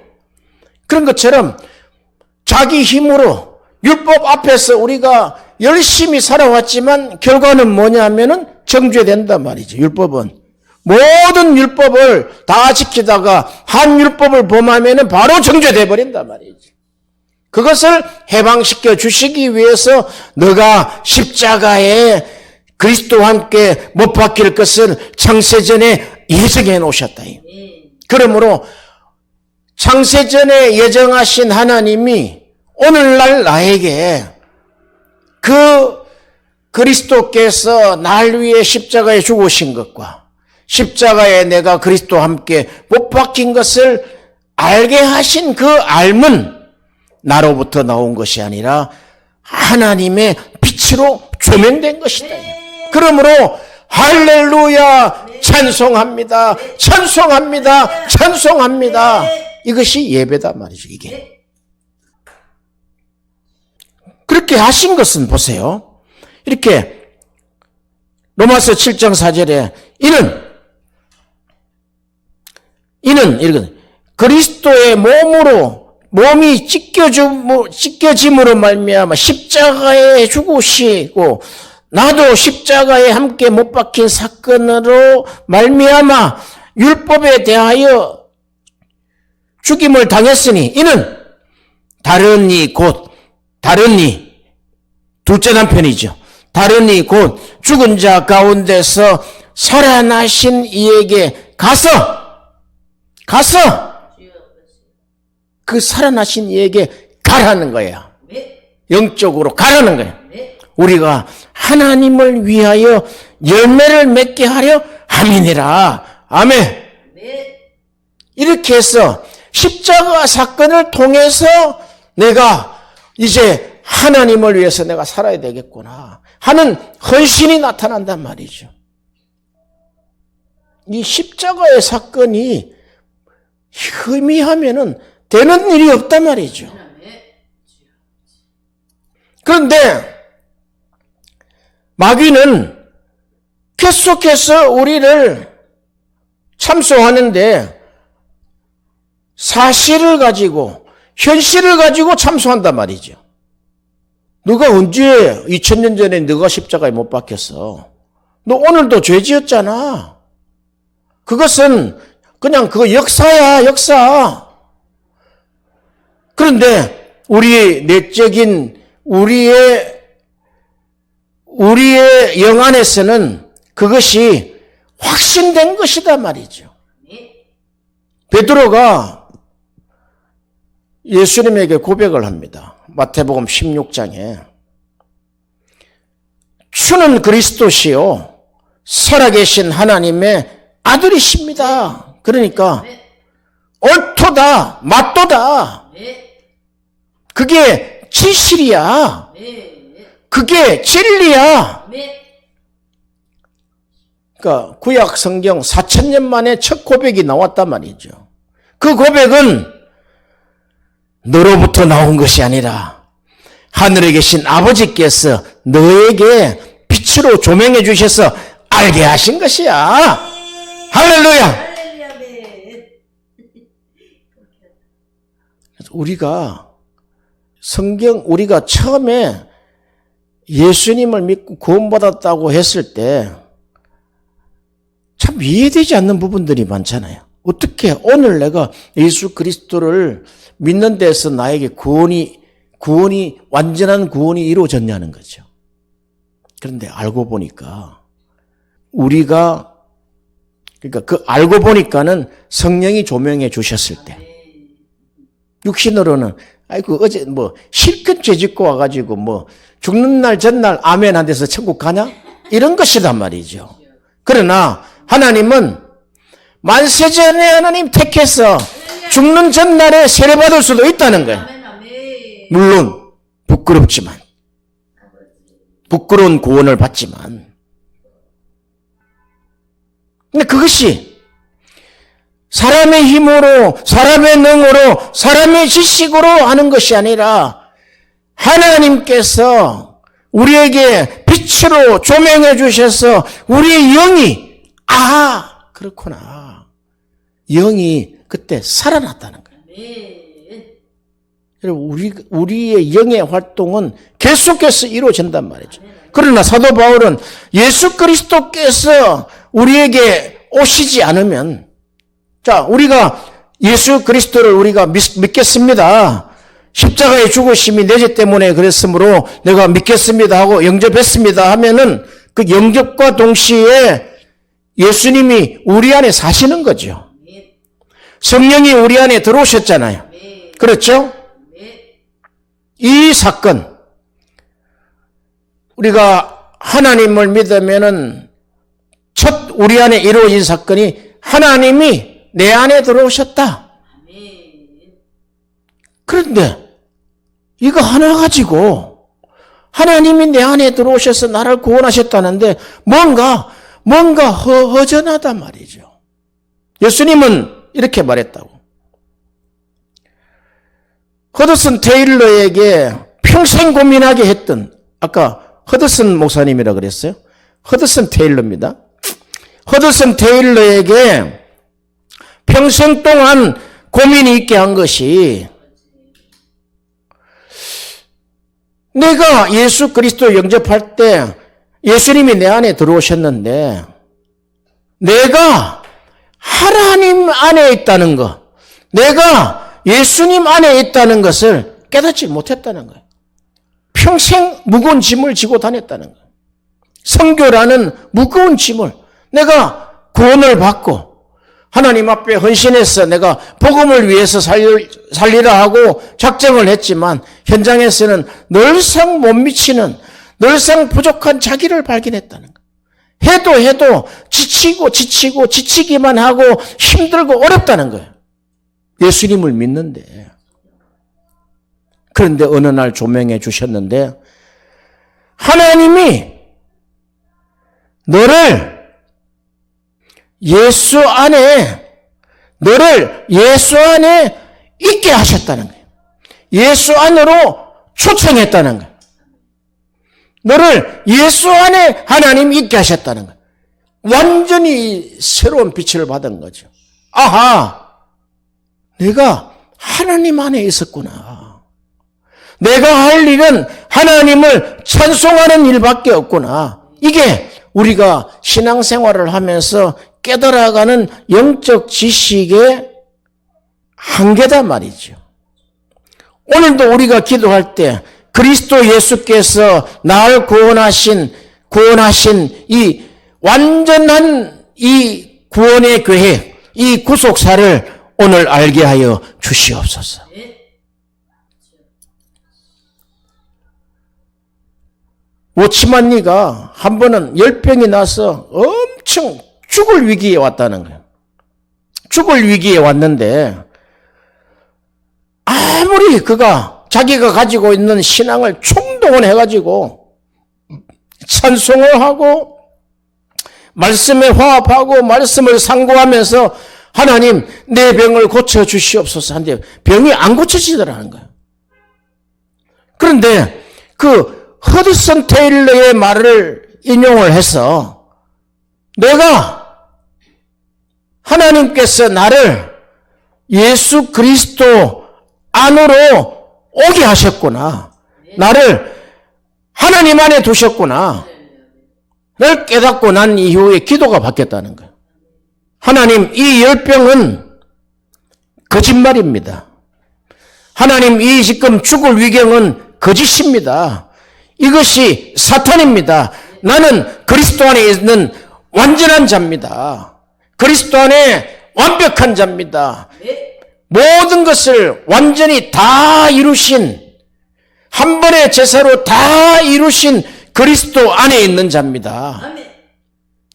그런 것처럼 자기 힘으로 율법 앞에서 우리가 열심히 살아왔지만 결과는 뭐냐면은 정죄된단 말이죠. 율법은. 모든 율법을 다 지키다가 한 율법을 범하면은 바로 정죄돼 버린단 말이죠. 그것을 해방시켜 주시기 위해서 너가 십자가에 그리스도와 함께 못 박힐 것을 창세전에 예정해 놓으셨다. 그러므로 창세전에 예정하신 하나님이 오늘날 나에게 그 그리스도께서 날 위해 십자가에 죽으신 것과 십자가에 내가 그리스도와 함께 못 박힌 것을 알게 하신 그 알은 나로부터 나온 것이 아니라 하나님의 빛으로 조명된 것이다. 그러므로 할렐루야 찬송합니다. 찬송합니다. 찬송합니다. 이것이 예배다 말이죠. 이게. 그렇게 하신 것은 보세요. 이렇게 로마서 7장 4절에 이는 그리스도의 몸이 찢겨짐으로 말미암아 십자가에 죽으시고 나도 십자가에 함께 못 박힌 사건으로 말미암아 율법에 대하여 죽임을 당했으니 이는 다른 이 둘째 남편이죠. 다른 이 곧 죽은 자 가운데서 살아나신 이에게 가서 그 살아나신 이에게 가라는 거야. 영적으로 가라는 거야. 우리가 하나님을 위하여 열매를 맺게 하려 함이니라. 아멘. 이렇게 해서 십자가 사건을 통해서 내가 이제 하나님을 위해서 내가 살아야 되겠구나 하는 헌신이 나타난단 말이죠. 이 십자가의 사건이 희미하면은 되는 일이 없단 말이죠. 그런데 마귀는 계속해서 우리를 참소하는데 사실을 가지고 현실을 가지고 참소한단 말이죠. 너가 언제 2000년 전에 너가 십자가에 못 박혔어? 너 오늘도 죄 지었잖아. 그것은 그냥 그 역사야, 역사. 그런데 우리의 내적인 우리의 영 안에서는 그것이 확신된 것이다 말이죠. 베드로가 예수님에게 고백을 합니다. 마태복음 16장에 주는 그리스도시요 살아계신 하나님의 아들이십니다. 그러니까 옳도다 맞도다. 그게 진실이야. 그게 진리야. 그러니까 구약 성경 4,000년 만에 첫 고백이 나왔단 말이죠. 그 고백은 너로부터 나온 것이 아니라 하늘에 계신 아버지께서 너에게 빛으로 조명해 주셔서 알게 하신 것이야. 할렐루야. 우리가 우리가 처음에 예수님을 믿고 구원받았다고 했을 때 참 이해되지 않는 부분들이 많잖아요. 어떻게 오늘 내가 예수 그리스도를 믿는 데서 나에게 구원이 완전한 구원이 이루어졌냐는 거죠. 그런데 알고 보니까 알고 보니까는 성령이 조명해 주셨을 때, 육신으로는 어제 실컷 죄 짓고 와가지고 죽는 날 전날 아멘 한 데서 천국 가냐? 이런 것이단 말이죠. 그러나 하나님은 만세전에 하나님 택해서 죽는 전날에 세례받을 수도 있다는 거예요. 물론 부끄럽지만, 부끄러운 구원을 받지만, 근데 그것이 사람의 힘으로, 사람의 능으로, 사람의 지식으로 하는 것이 아니라 하나님께서 우리에게 빛으로 조명해 주셔서 우리의 영이 그렇구나. 영이 그때 살아났다는 거예요. 여러분, 우리의 영의 활동은 계속해서 이루어진단 말이죠. 그러나 사도 바울은 예수 그리스도께서 우리에게 오시지 않으면, 우리가 예수 그리스도를 우리가 믿겠습니다. 십자가의 죽으심이 내 죄 때문에 그랬으므로 내가 믿겠습니다 하고 영접했습니다 하면은 그 영접과 동시에 예수님이 우리 안에 사시는 거죠. 성령이 우리 안에 들어오셨잖아요. 그렇죠? 이 사건, 우리가 하나님을 믿으면은 첫 우리 안에 이루어진 사건이 하나님이 내 안에 들어오셨다. 그런데 이거 하나 가지고 하나님이 내 안에 들어오셔서 나를 구원하셨다는데 뭔가 허전하단 말이죠. 예수님은 이렇게 말했다고. 허드슨 테일러에게 평생 고민하게 했던, 아까 허드슨 목사님이라 그랬어요? 허드슨 테일러입니다. 허드슨 테일러에게 평생 동안 고민이 있게 한 것이, 내가 예수 그리스도 영접할 때 예수님이 내 안에 들어오셨는데 내가 하나님 안에 있다는 것, 내가 예수님 안에 있다는 것을 깨닫지 못했다는 거예요. 평생 무거운 짐을 지고 다녔다는 거예요. 선교라는 무거운 짐을, 내가 구원을 받고 하나님 앞에 헌신해서 내가 복음을 위해서 살리라 하고 작정을 했지만 현장에서는 늘상 못 미치는, 늘상 부족한 자기를 발견했다는 거예요. 해도 지치기만 하고 힘들고 어렵다는 거예요. 예수님을 믿는데. 그런데 어느 날 조명해 주셨는데 하나님이 너를 예수 안에 있게 하셨다는 거예요. 예수 안으로 초청했다는 거예요. 너를 예수 안에 하나님이 있게 하셨다는 거예요. 완전히 새로운 빛을 받은 거죠. 내가 하나님 안에 있었구나. 내가 할 일은 하나님을 찬송하는 일밖에 없구나. 이게 우리가 신앙생활을 하면서 깨달아가는 영적 지식의 한계단 말이죠. 오늘도 우리가 기도할 때 그리스도 예수께서 나를 구원하신 이 완전한 이 구원의 계획, 이 구속사를 오늘 알게 하여 주시옵소서. 워치만니가 한 번은 열병이 나서 엄청 죽을 위기에 왔다는 거예요. 죽을 위기에 왔는데 아무리 그가 자기가 가지고 있는 신앙을 총동원해가지고 찬송을 하고 말씀에 화합하고 말씀을 상고하면서 하나님 내 병을 고쳐주시옵소서 한데 병이 안 고쳐지더라는 거예요. 그런데 그 허드슨 테일러의 말을 인용을 해서 내가 하나님께서 나를 예수 그리스도 안으로 오게 하셨구나. 나를 하나님 안에 두셨구나. 를 깨닫고 난 이후에 기도가 바뀌었다는 거예요. 하나님, 이 열병은 거짓말입니다. 하나님, 이 지금 죽을 위경은 거짓입니다. 이것이 사탄입니다. 나는 그리스도 안에 있는 완전한 자입니다. 그리스도 안에 완벽한 자입니다. 모든 것을 완전히 다 이루신, 한 번의 제사로 다 이루신 그리스도 안에 있는 자입니다.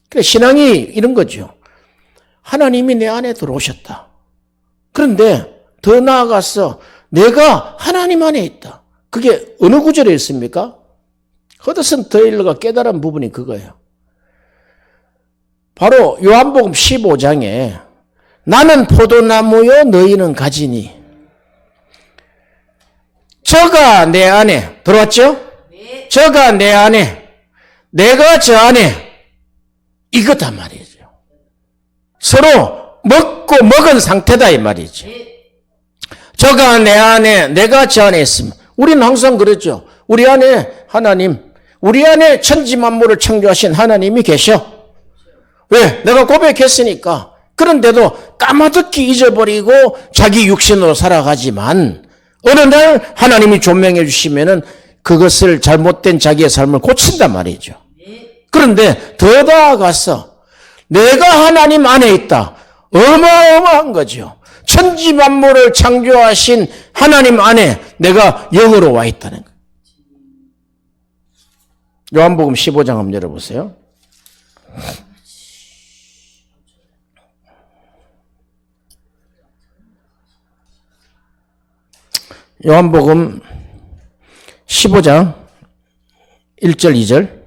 그래, 신앙이 이런 거죠. 하나님이 내 안에 들어오셨다. 그런데 더 나아가서 내가 하나님 안에 있다. 그게 어느 구절에 있습니까? 허드슨 테일러가 깨달은 부분이 그거예요. 바로 요한복음 15장에 나는 포도나무요 너희는 가지니 저가 내 안에 들어왔죠? 저가 내 안에 내가 저 안에 이거다 말이죠. 서로 먹고 먹은 상태다 이 말이죠. 저가 내 안에 내가 저 안에 있으면 우리는 항상 그랬죠. 우리 안에 하나님, 우리 안에 천지만물을 창조하신 하나님이 계셔. 왜? 내가 고백했으니까. 그런데도 까마득히 잊어버리고 자기 육신으로 살아가지만 어느 날 하나님이 조명해 주시면은 그것을 잘못된 자기의 삶을 고친단 말이죠. 그런데 더 나아가서 내가 하나님 안에 있다. 어마어마한 거죠. 천지만물을 창조하신 하나님 안에 내가 영으로 와 있다는 거예요. 요한복음 15장 한번 열어보세요. 요한복음 15장 1절 2절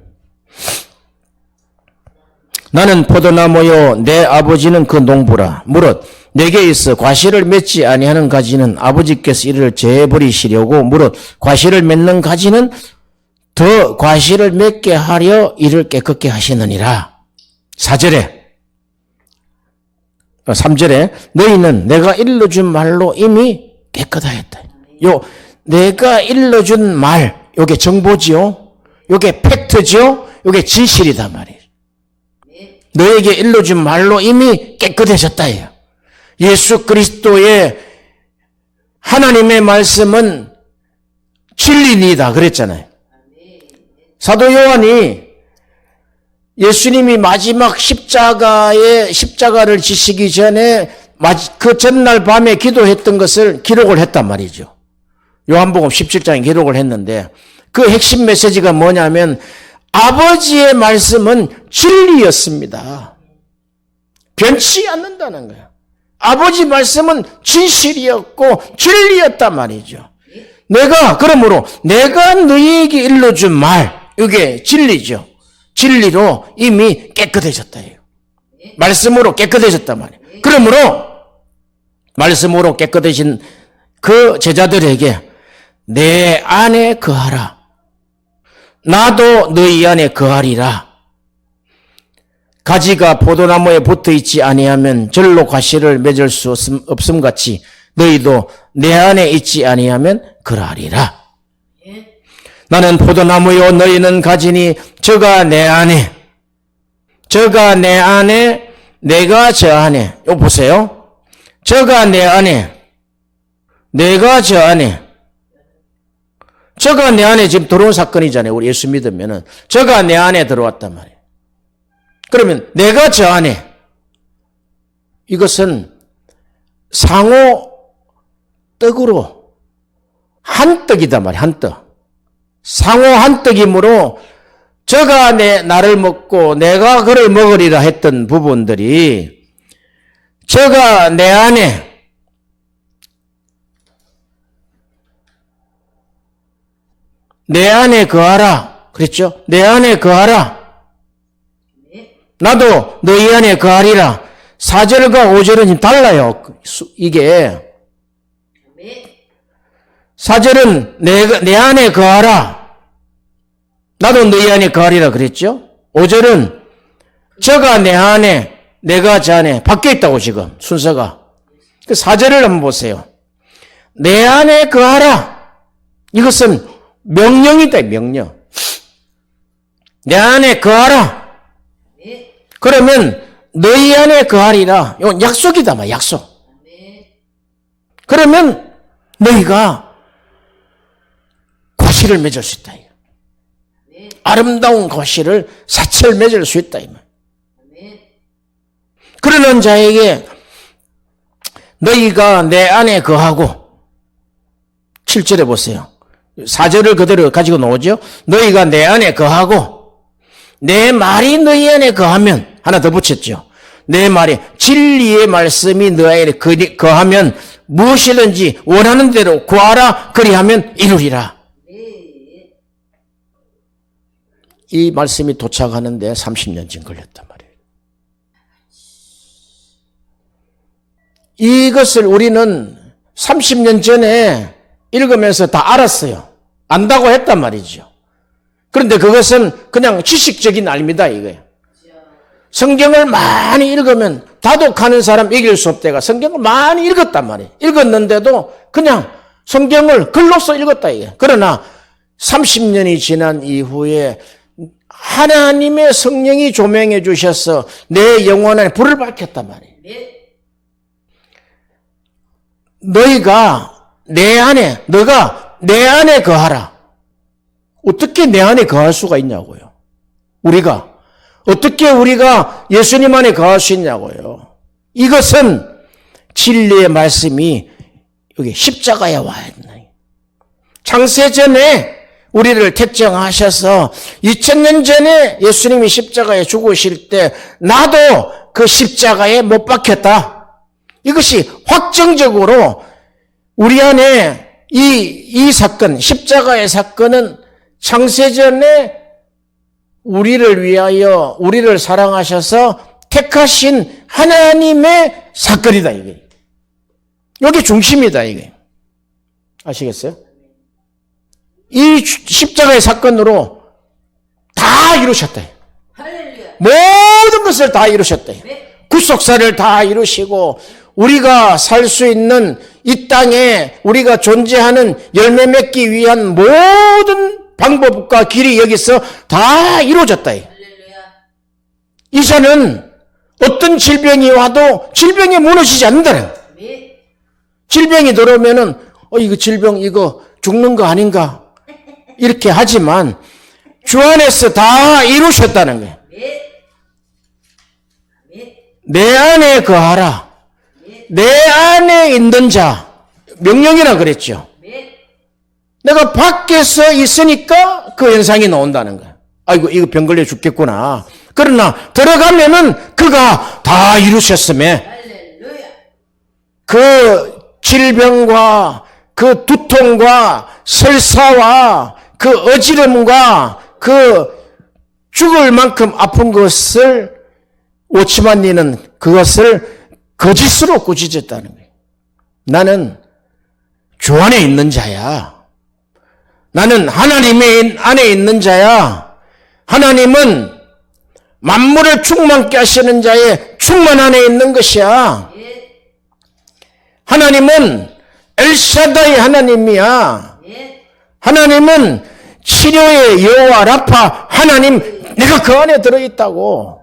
나는 포도나무요 내 아버지는 그 농부라 무릇 내게 있어 과실을 맺지 아니하는 가지는 아버지께서 이를 제버리시려고 무릇 과실을 맺는 가지는 더 과실을 맺게 하려 이를 깨끗게 하시느니라. 4절에 3절에 너희는 내가 일러준 말로 이미 깨끗하였다. 요 내가 일러준 말 요게 정보지요. 요게 팩트지요. 요게 진실이다 말이에요. 너에게 일러준 말로 이미 깨끗해졌다예요. 예수 그리스도의 하나님의 말씀은 진리니다 그랬잖아요. 사도 요한이 예수님이 마지막 십자가를 지시기 전에 그 전날 밤에 기도했던 것을 기록을 했단 말이죠. 요한복음 17장에 기록을 했는데 그 핵심 메시지가 뭐냐면 아버지의 말씀은 진리였습니다. 변치 않는다는 거예요. 아버지 말씀은 진실이었고 진리였단 말이죠. 그러므로 내가 너희에게 일러준 말, 이게 진리죠. 진리로 이미 깨끗해졌다예요. 말씀으로 깨끗해졌단 말이에요. 그러므로 말씀으로 깨끗해진 그 제자들에게 내 안에 거하라. 나도 너희 안에 거하리라. 가지가 포도나무에 붙어있지 아니하면 절로 과실을 맺을 수 없음같이 너희도 내 안에 있지 아니하면 그러하리라. 나는 포도나무요 너희는 가지니 저가 내 안에 내가 저 안에. 이거 보세요. 저가 내 안에 내가 저 안에. 저가 내 안에 지금 들어온 사건이잖아요. 우리 예수 믿으면은 저가 내 안에 들어왔단 말이에요. 그러면 내가 저 안에, 이것은 상호 떡으로 한 떡이다 말이야. 한 떡. 상호 한 떡이므로 저가 나를 먹고 내가 그를 먹으리라 했던 부분들이 저가 내 안에 거하라. 그랬죠? 내 안에 거하라. 나도 너희 안에 거하리라. 4절과 5절은 달라요. 이게 4절은 내 안에 거하라. 나도 너희 안에 거하리라 그랬죠? 5절은 저가 내 안에 내가 저 안에 바뀌어 있다고 지금 순서가. 4절을 한번 보세요. 내 안에 거하라. 이것은 명령이다. 명령. 내 안에 거하라. 그러면 너희 안에 거하리라. 이건 약속이다 말 약속. 그러면 너희가 과실을 맺을 수 있다. 아름다운 과실을 사철 맺을 수 있다. 그러는 자에게 너희가 내 안에 거하고 7절에 보세요. 4절을 그대로 가지고 나오죠. 너희가 내 안에 거하고 내 말이 너희 안에 거하면 하나 더 붙였죠. 내 말이 진리의 말씀이 너희 안에 거하면 무엇이든지 원하는 대로 구하라 그리하면 이루리라. 이 말씀이 도착하는데 30년쯤 걸렸단 말이에요. 이것을 우리는 30년 전에 읽으면서 다 알았어요. 안다고 했단 말이죠. 그런데 그것은 그냥 지식적인 알입니다, 이거예요. 성경을 많이 읽으면 다독하는 사람 이길 수 없대가 성경을 많이 읽었단 말이에요. 읽었는데도 그냥 성경을 글로써 읽었다, 이게. 그러나 30년이 지난 이후에 하나님의 성령이 조명해 주셔서 내 영혼 안에 불을 밝혔단 말이에요. 너가 내 안에 거하라. 어떻게 내 안에 거할 수가 있냐고요. 어떻게 우리가 예수님 안에 거할 수 있냐고요. 이것은 진리의 말씀이 여기 십자가에 와야 된다. 창세전에 우리를 택정하셔서 2000년 전에 예수님이 십자가에 죽으실 때 나도 그 십자가에 못 박혔다. 이것이 확정적으로 우리 안에 이 사건, 십자가의 사건은 창세전에 우리를 위하여 우리를 사랑하셔서 택하신 하나님의 사건이다, 이게. 여기 중심이다, 이게. 아시겠어요? 이 십자가의 사건으로 다 이루셨다. 모든 것을 다 이루셨다. 구속사를 다 이루시고 우리가 살 수 있는 이 땅에 우리가 존재하는 열매 맺기 위한 모든 방법과 길이 여기서 다 이루어졌다. 이제는 어떤 질병이 와도 질병이 무너지지 않는다. 질병이 들어오면은 이거 질병 이거 죽는 거 아닌가 이렇게 하지만 주 안에서 다 이루셨다는 거예요. 내 안에 거하라. 내 안에 있는 자, 명령이라 그랬죠. 내가 밖에서 있으니까 그 현상이 나온다는 거야. 아이고 이거 병 걸려 죽겠구나. 그러나 들어가면은 그가 다 이루셨음에 그 질병과 그 두통과 설사와 그 어지럼과 그 죽을 만큼 아픈 것을 오치만니는 그것을 거짓으로 꾸짖었다는 거예요. 나는 주 안에 있는 자야. 나는 하나님의 안에 있는 자야. 하나님은 만물을 충만케 하시는 자의 충만 안에 있는 것이야. 하나님은 엘샤다이 하나님이야. 하나님은 치료의 여호와 라파 하나님, 내가 그 안에 들어있다고.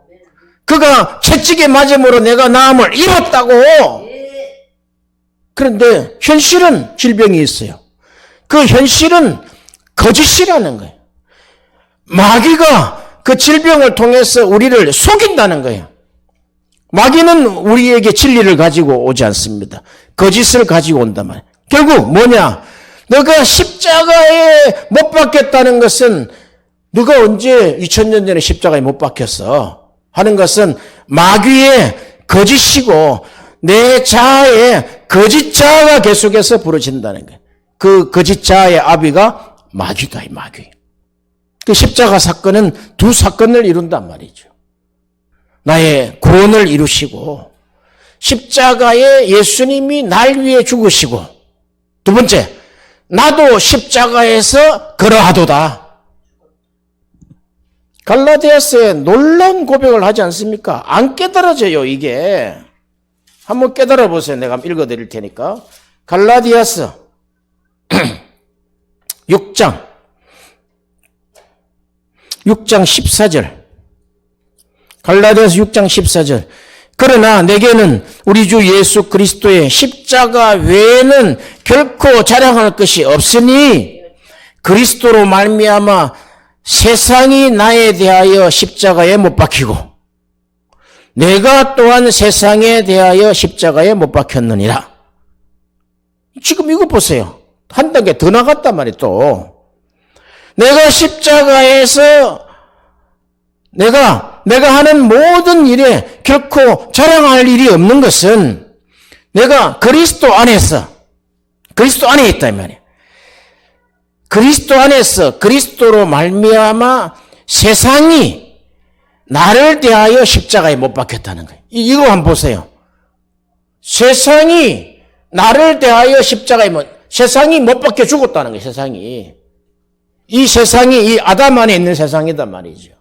그가 채찍에 맞음으로 내가 나음을 입었다고. 그런데 현실은 질병이 있어요. 그 현실은 거짓이라는 거예요. 마귀가 그 질병을 통해서 우리를 속인다는 거예요. 마귀는 우리에게 진리를 가지고 오지 않습니다. 거짓을 가지고 온단 말이에요. 결국 뭐냐? 너가 십자가에 못 박혔다는 것은 누가 언제 2000년 전에 십자가에 못 박혔어? 하는 것은 마귀의 거짓이고 내 자아에 거짓 자아가 계속해서 부러진다는 거예요. 그 거짓 자아의 아비가 마귀다, 이 마귀. 그 십자가 사건은 두 사건을 이룬단 말이죠. 나의 구원을 이루시고 십자가에 예수님이 날 위해 죽으시고 두 번째, 나도 십자가에서 그러하도다. 갈라디아서에 놀라운 고백을 하지 않습니까? 안 깨달아져요, 이게. 한번 깨달아 보세요. 내가 한번 읽어드릴 테니까. 갈라디아서 6장 14절. 갈라디아서 6장 14절. 그러나 내게는 우리 주 예수 그리스도의 십자가 외에는 결코 자랑할 것이 없으니 그리스도로 말미암아 세상이 나에 대하여 십자가에 못 박히고 내가 또한 세상에 대하여 십자가에 못 박혔느니라. 지금 이거 보세요. 한 단계 더 나갔단 말이에요. 또 내가 십자가에서 내가 하는 모든 일에 결코 자랑할 일이 없는 것은 내가 그리스도 안에 있다 이 말이에요. 그리스도 안에서 그리스도로 말미암아 세상이 나를 대하여 십자가에 못 박혔다는 거예요. 이거 한번 보세요. 세상이 나를 대하여 십자가에 세상이 못 박혀 죽었다는 거예요. 세상이. 이 세상이 이 아담 안에 있는 세상이단 말이죠.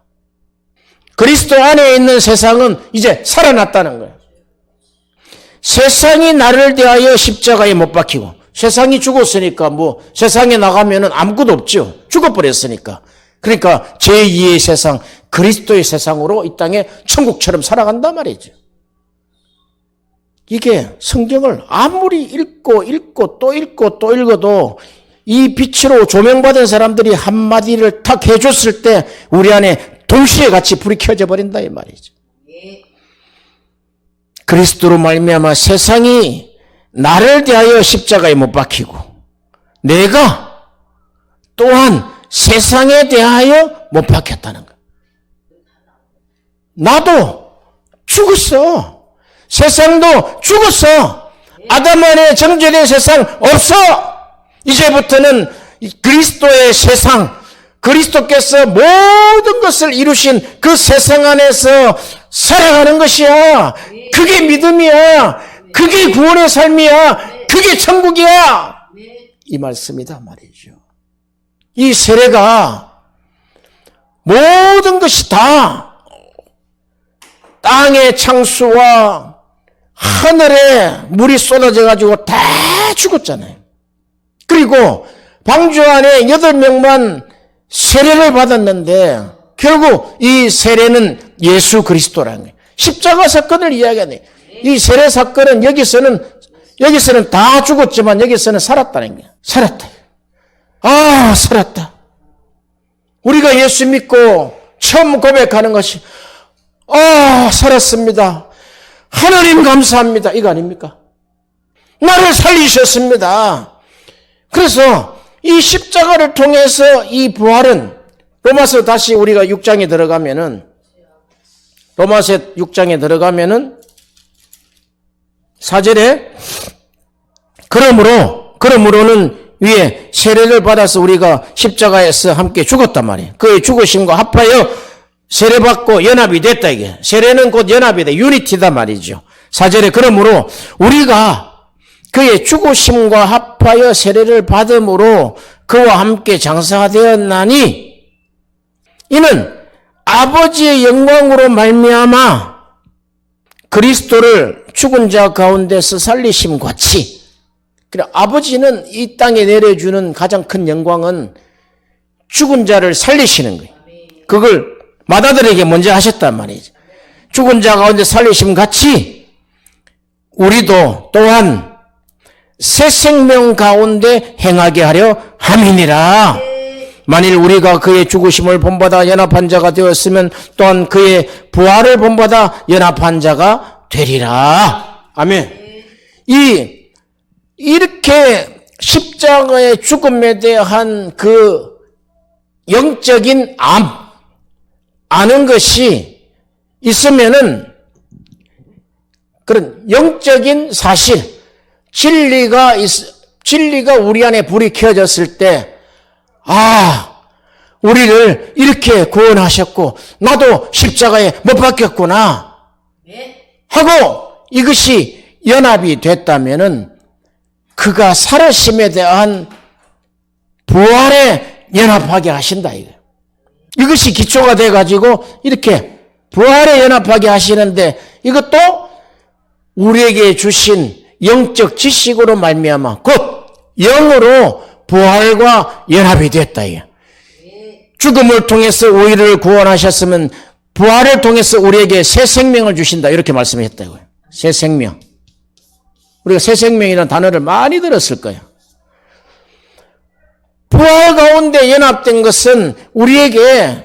그리스도 안에 있는 세상은 이제 살아났다는 거예요. 세상이 나를 대하여 십자가에 못 박히고 세상이 죽었으니까 세상에 나가면은 아무것도 없죠. 죽어버렸으니까. 그러니까 제2의 세상, 그리스도의 세상으로 이 땅에 천국처럼 살아간단 말이죠. 이게 성경을 아무리 읽고 또 읽어도 이 빛으로 조명받은 사람들이 한마디를 탁 해줬을 때 우리 안에 동시에 같이 불이 켜져 버린다 이 말이죠. 그리스도로 말미암아 세상이 나를 대하여 십자가에 못 박히고 내가 또한 세상에 대하여 못 박혔다는 거. 나도 죽었어. 세상도 죽었어. 아담 안에 정죄된 세상 없어. 이제부터는 그리스도의 세상, 그리스도께서 모든 것을 이루신 그 세상 안에서 살아가는 것이야. 그게 믿음이야. 그게 구원의 삶이야. 그게 천국이야. 이 말씀이다 말이죠. 이 세례가 모든 것이 다 땅의 창수와 하늘에 물이 쏟아져 가지고 다 죽었잖아요. 그리고 방주 안에 8명만 세례를 받았는데 결국 이 세례는 예수 그리스도라는 거예요. 십자가 사건을 이야기하네. 이 세례 사건은 여기서는 다 죽었지만 여기서는 살았다는 거예요. 살았다. 아, 살았다. 우리가 예수 믿고 처음 고백하는 것이 살았습니다. 하나님 감사합니다. 이거 아닙니까? 나를 살리셨습니다. 그래서 이 십자가를 통해서 이 부활은 로마서 다시 우리가 6장에 들어가면은 로마서 6장에 들어가면은 4절에 그러므로는 위에 세례를 받아서 우리가 십자가에서 함께 죽었단 말이에요. 그의 죽으심과 합하여 세례받고 연합이 됐다 이게. 세례는 곧 연합이다. 유니티다 말이죠. 4절에 그러므로 우리가 그의 죽으심과 합하여 세례를 받음으로 그와 함께 장사되었나니 이는 아버지의 영광으로 말미암아 그리스도를 죽은 자 가운데서 살리심 같이. 그래, 아버지는 이 땅에 내려주는 가장 큰 영광은 죽은 자를 살리시는 거예요. 그걸 마다들에게 먼저 하셨단 말이죠. 죽은 자 가운데 살리심 같이 우리도 또한 새 생명 가운데 행하게 하려 함이니라. 만일 우리가 그의 죽으심을 본받아 연합한 자가 되었으면 또한 그의 부활을 본받아 연합한 자가 되리라. 아멘. 이렇게 십자가의 죽음에 대한 그 영적인 아는 것이 있으면은 그런 영적인 사실, 진리가 우리 안에 불이 켜졌을 때, 우리를 이렇게 구원하셨고, 나도 십자가에 못 박혔구나. 하고 이것이 연합이 됐다면은 그가 살아심에 대한 부활에 연합하게 하신다. 이것이 기초가 돼가지고 이렇게 부활에 연합하게 하시는데 이것도 우리에게 주신 영적 지식으로 말미암아 곧 영으로 부활과 연합이 됐다. 죽음을 통해서 우리를 구원하셨으면 부활을 통해서 우리에게 새 생명을 주신다. 이렇게 말씀했다고요. 새 생명. 우리가 새 생명이라는 단어를 많이 들었을 거예요. 부활 가운데 연합된 것은 우리에게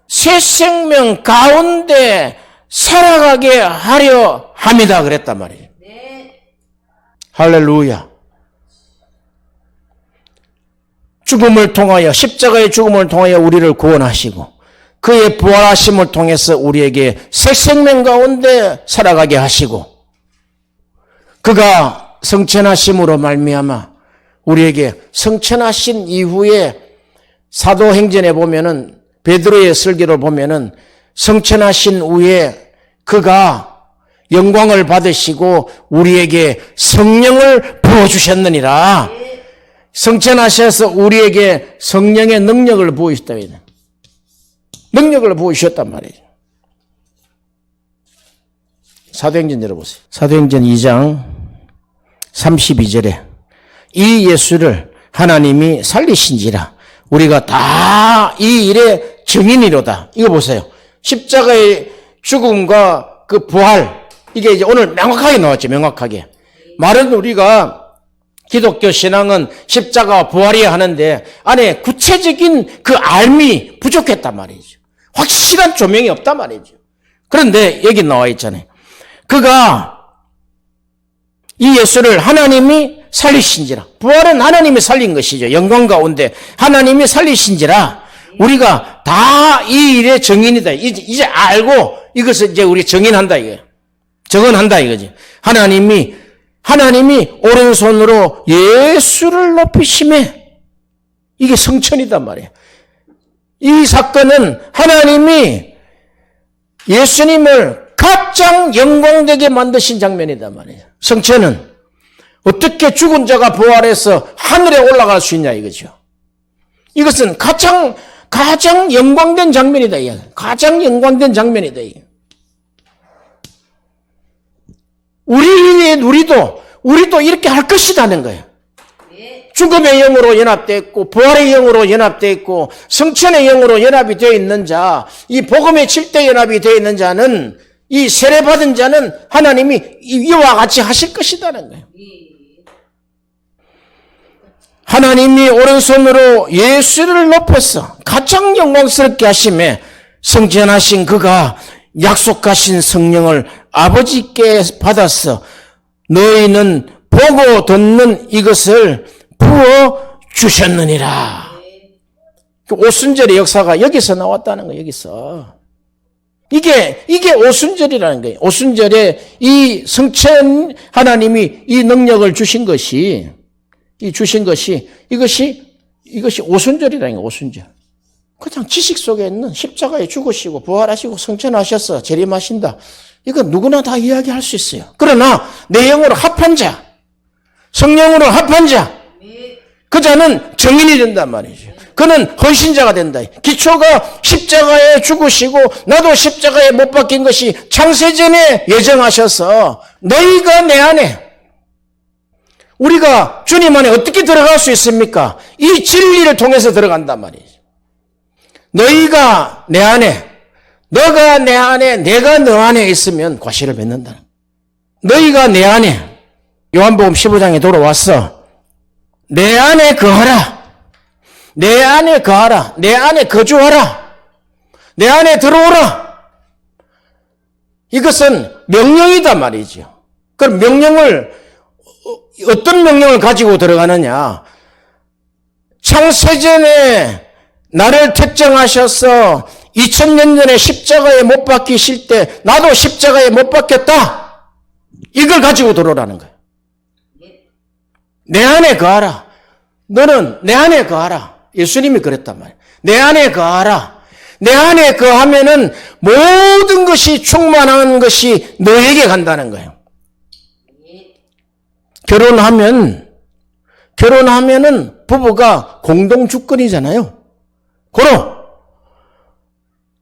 새 생명 가운데 살아가게 하려 합니다. 그랬단 말이에요. 할렐루야. 죽음을 통하여, 십자가의 죽음을 통하여 우리를 구원하시고 그의 부활하심을 통해서 우리에게 새 생명 가운데 살아가게 하시고 그가 성천하심으로 말미암아 우리에게 성천하신 이후에 사도행전에 보면은 베드로의 설교를 보면은 성천하신 후에 그가 영광을 받으시고 우리에게 성령을 부어주셨느니라. 성천하셔서 우리에게 성령의 능력을 부으셨다. 능력을 부으셨단 말이에요. 사도행전 열어보세요. 사도행전 2장 32절에 이 예수를 하나님이 살리신지라 우리가 다 이 일의 증인이로다. 이거 보세요. 십자가의 죽음과 그 부활, 이게 이제 오늘 명확하게 나왔죠. 명확하게. 말은 우리가 기독교 신앙은 십자가와 부활이야 하는데 안에 구체적인 그 알미 부족했단 말이죠. 확실한 조명이 없단 말이죠. 그런데 여기 나와 있잖아요. 그가 이 예수를 하나님이 살리신지라. 부활은 하나님이 살린 것이죠. 영광 가운데 하나님이 살리신지라. 우리가 다 이 일의 증인이다. 이제 알고 이것을 이제 우리 증인한다 이거예요. 증언한다 이거지. 하나님이 오른손으로 예수를 높이심에 이게 성천이단 말이에요. 이 사건은 하나님이 예수님을 가장 영광되게 만드신 장면이단 말이에요. 성천은 어떻게 죽은 자가 부활해서 하늘에 올라갈 수 있냐 이거죠. 이것은 가장 영광된 장면이다. 가장 영광된 장면이다. 우리도 이렇게 할 것이라는 거예요. 죽음의 영으로 연합되어 있고 부활의 영으로 연합되어 있고 성천의 영으로 연합이 되어 있는 자, 이 복음의 7대 연합이 되어 있는 자는, 이 세례받은 자는 하나님이 이와 같이 하실 것이라는 거예요. 하나님이 오른손으로 예수를 높여서 가장 영광스럽게 하심에 성전하신 그가 약속하신 성령을 아버지께 받아서 너희는 보고 듣는 이것을 부어 주셨느니라. 오순절의 역사가 여기서 나왔다는 거예요. 여기서. 이게 오순절이라는 거예요. 오순절에 이 성천 하나님이 이 능력을 주신 것이 이것이 오순절이라는 거예요. 오순절. 그냥 지식 속에 있는 십자가에 죽으시고 부활하시고 성천하셔서 재림하신다. 이건 누구나 다 이야기할 수 있어요. 그러나 내 영으로 합한 자, 성령으로 합한 자, 그 자는 정인이 된단 말이죠. 그는 헌신자가 된다. 기초가 십자가에 죽으시고 나도 십자가에 못 박힌 것이 창세전에 예정하셔서 너희가 내 안에, 우리가 주님 안에 어떻게 들어갈 수 있습니까? 이 진리를 통해서 들어간단 말이죠. 너희가 내 안에, 너가 내 안에, 내가 너 안에 있으면 과실을 맺는다. 너희가 내 안에, 요한복음 15장에 돌아왔어. 내 안에 거하라. 내 안에 거하라. 내 안에 거주하라. 내 안에 들어오라. 이것은 명령이다 말이죠. 그럼 어떤 명령을 가지고 들어가느냐? 창세전에 나를 택정하셔서 2000년 전에 십자가에 못 박히실 때 나도 십자가에 못 박혔다. 이걸 가지고 들어오라는 거예요. 내 안에 거하라. 너는 내 안에 거하라. 예수님이 그랬단 말이에요. 내 안에 거하라. 내 안에 거하면은 모든 것이 충만한 것이 너에게 간다는 거예요. 결혼하면은 부부가 공동 주권이잖아요. 고로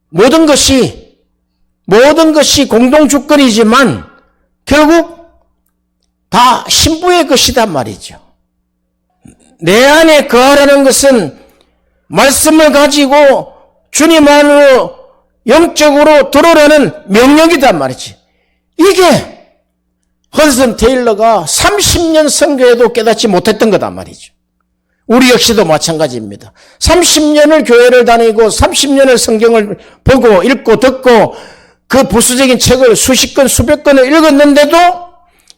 모든 것이 공동 주권이지만 결국 다 신부의 것이단 말이죠. 내 안에 거하라는 것은 말씀을 가지고 주님 안으로 영적으로 들어오라는 명령이단 말이지. 이게 허드슨 테일러가 30년 선교에도 깨닫지 못했던 거단 말이죠. 우리 역시도 마찬가지입니다. 30년을 교회를 다니고 30년을 성경을 보고 읽고 듣고 그 부수적인 책을 수십 권 수백 권을 읽었는데도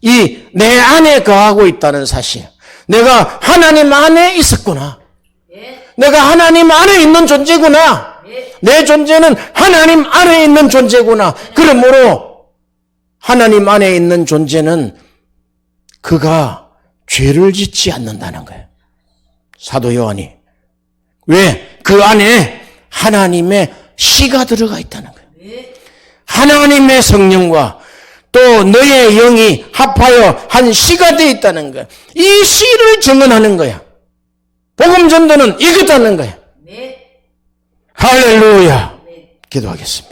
이 내 안에 거하고 있다는 사실. 내가 하나님 안에 있었구나. 내가 하나님 안에 있는 존재구나. 내 존재는 하나님 안에 있는 존재구나. 그러므로 하나님 안에 있는 존재는 그가 죄를 짓지 않는다는 거예요. 사도 요한이. 왜? 그 안에 하나님의 씨가 들어가 있다는 거예요. 하나님의 성령과 또 너의 영이 합하여 한 씨가 되어 있다는 거예요. 이 씨를 증언하는 거야. 복음 전도는 이거다는 거야. 할렐루야. 기도하겠습니다.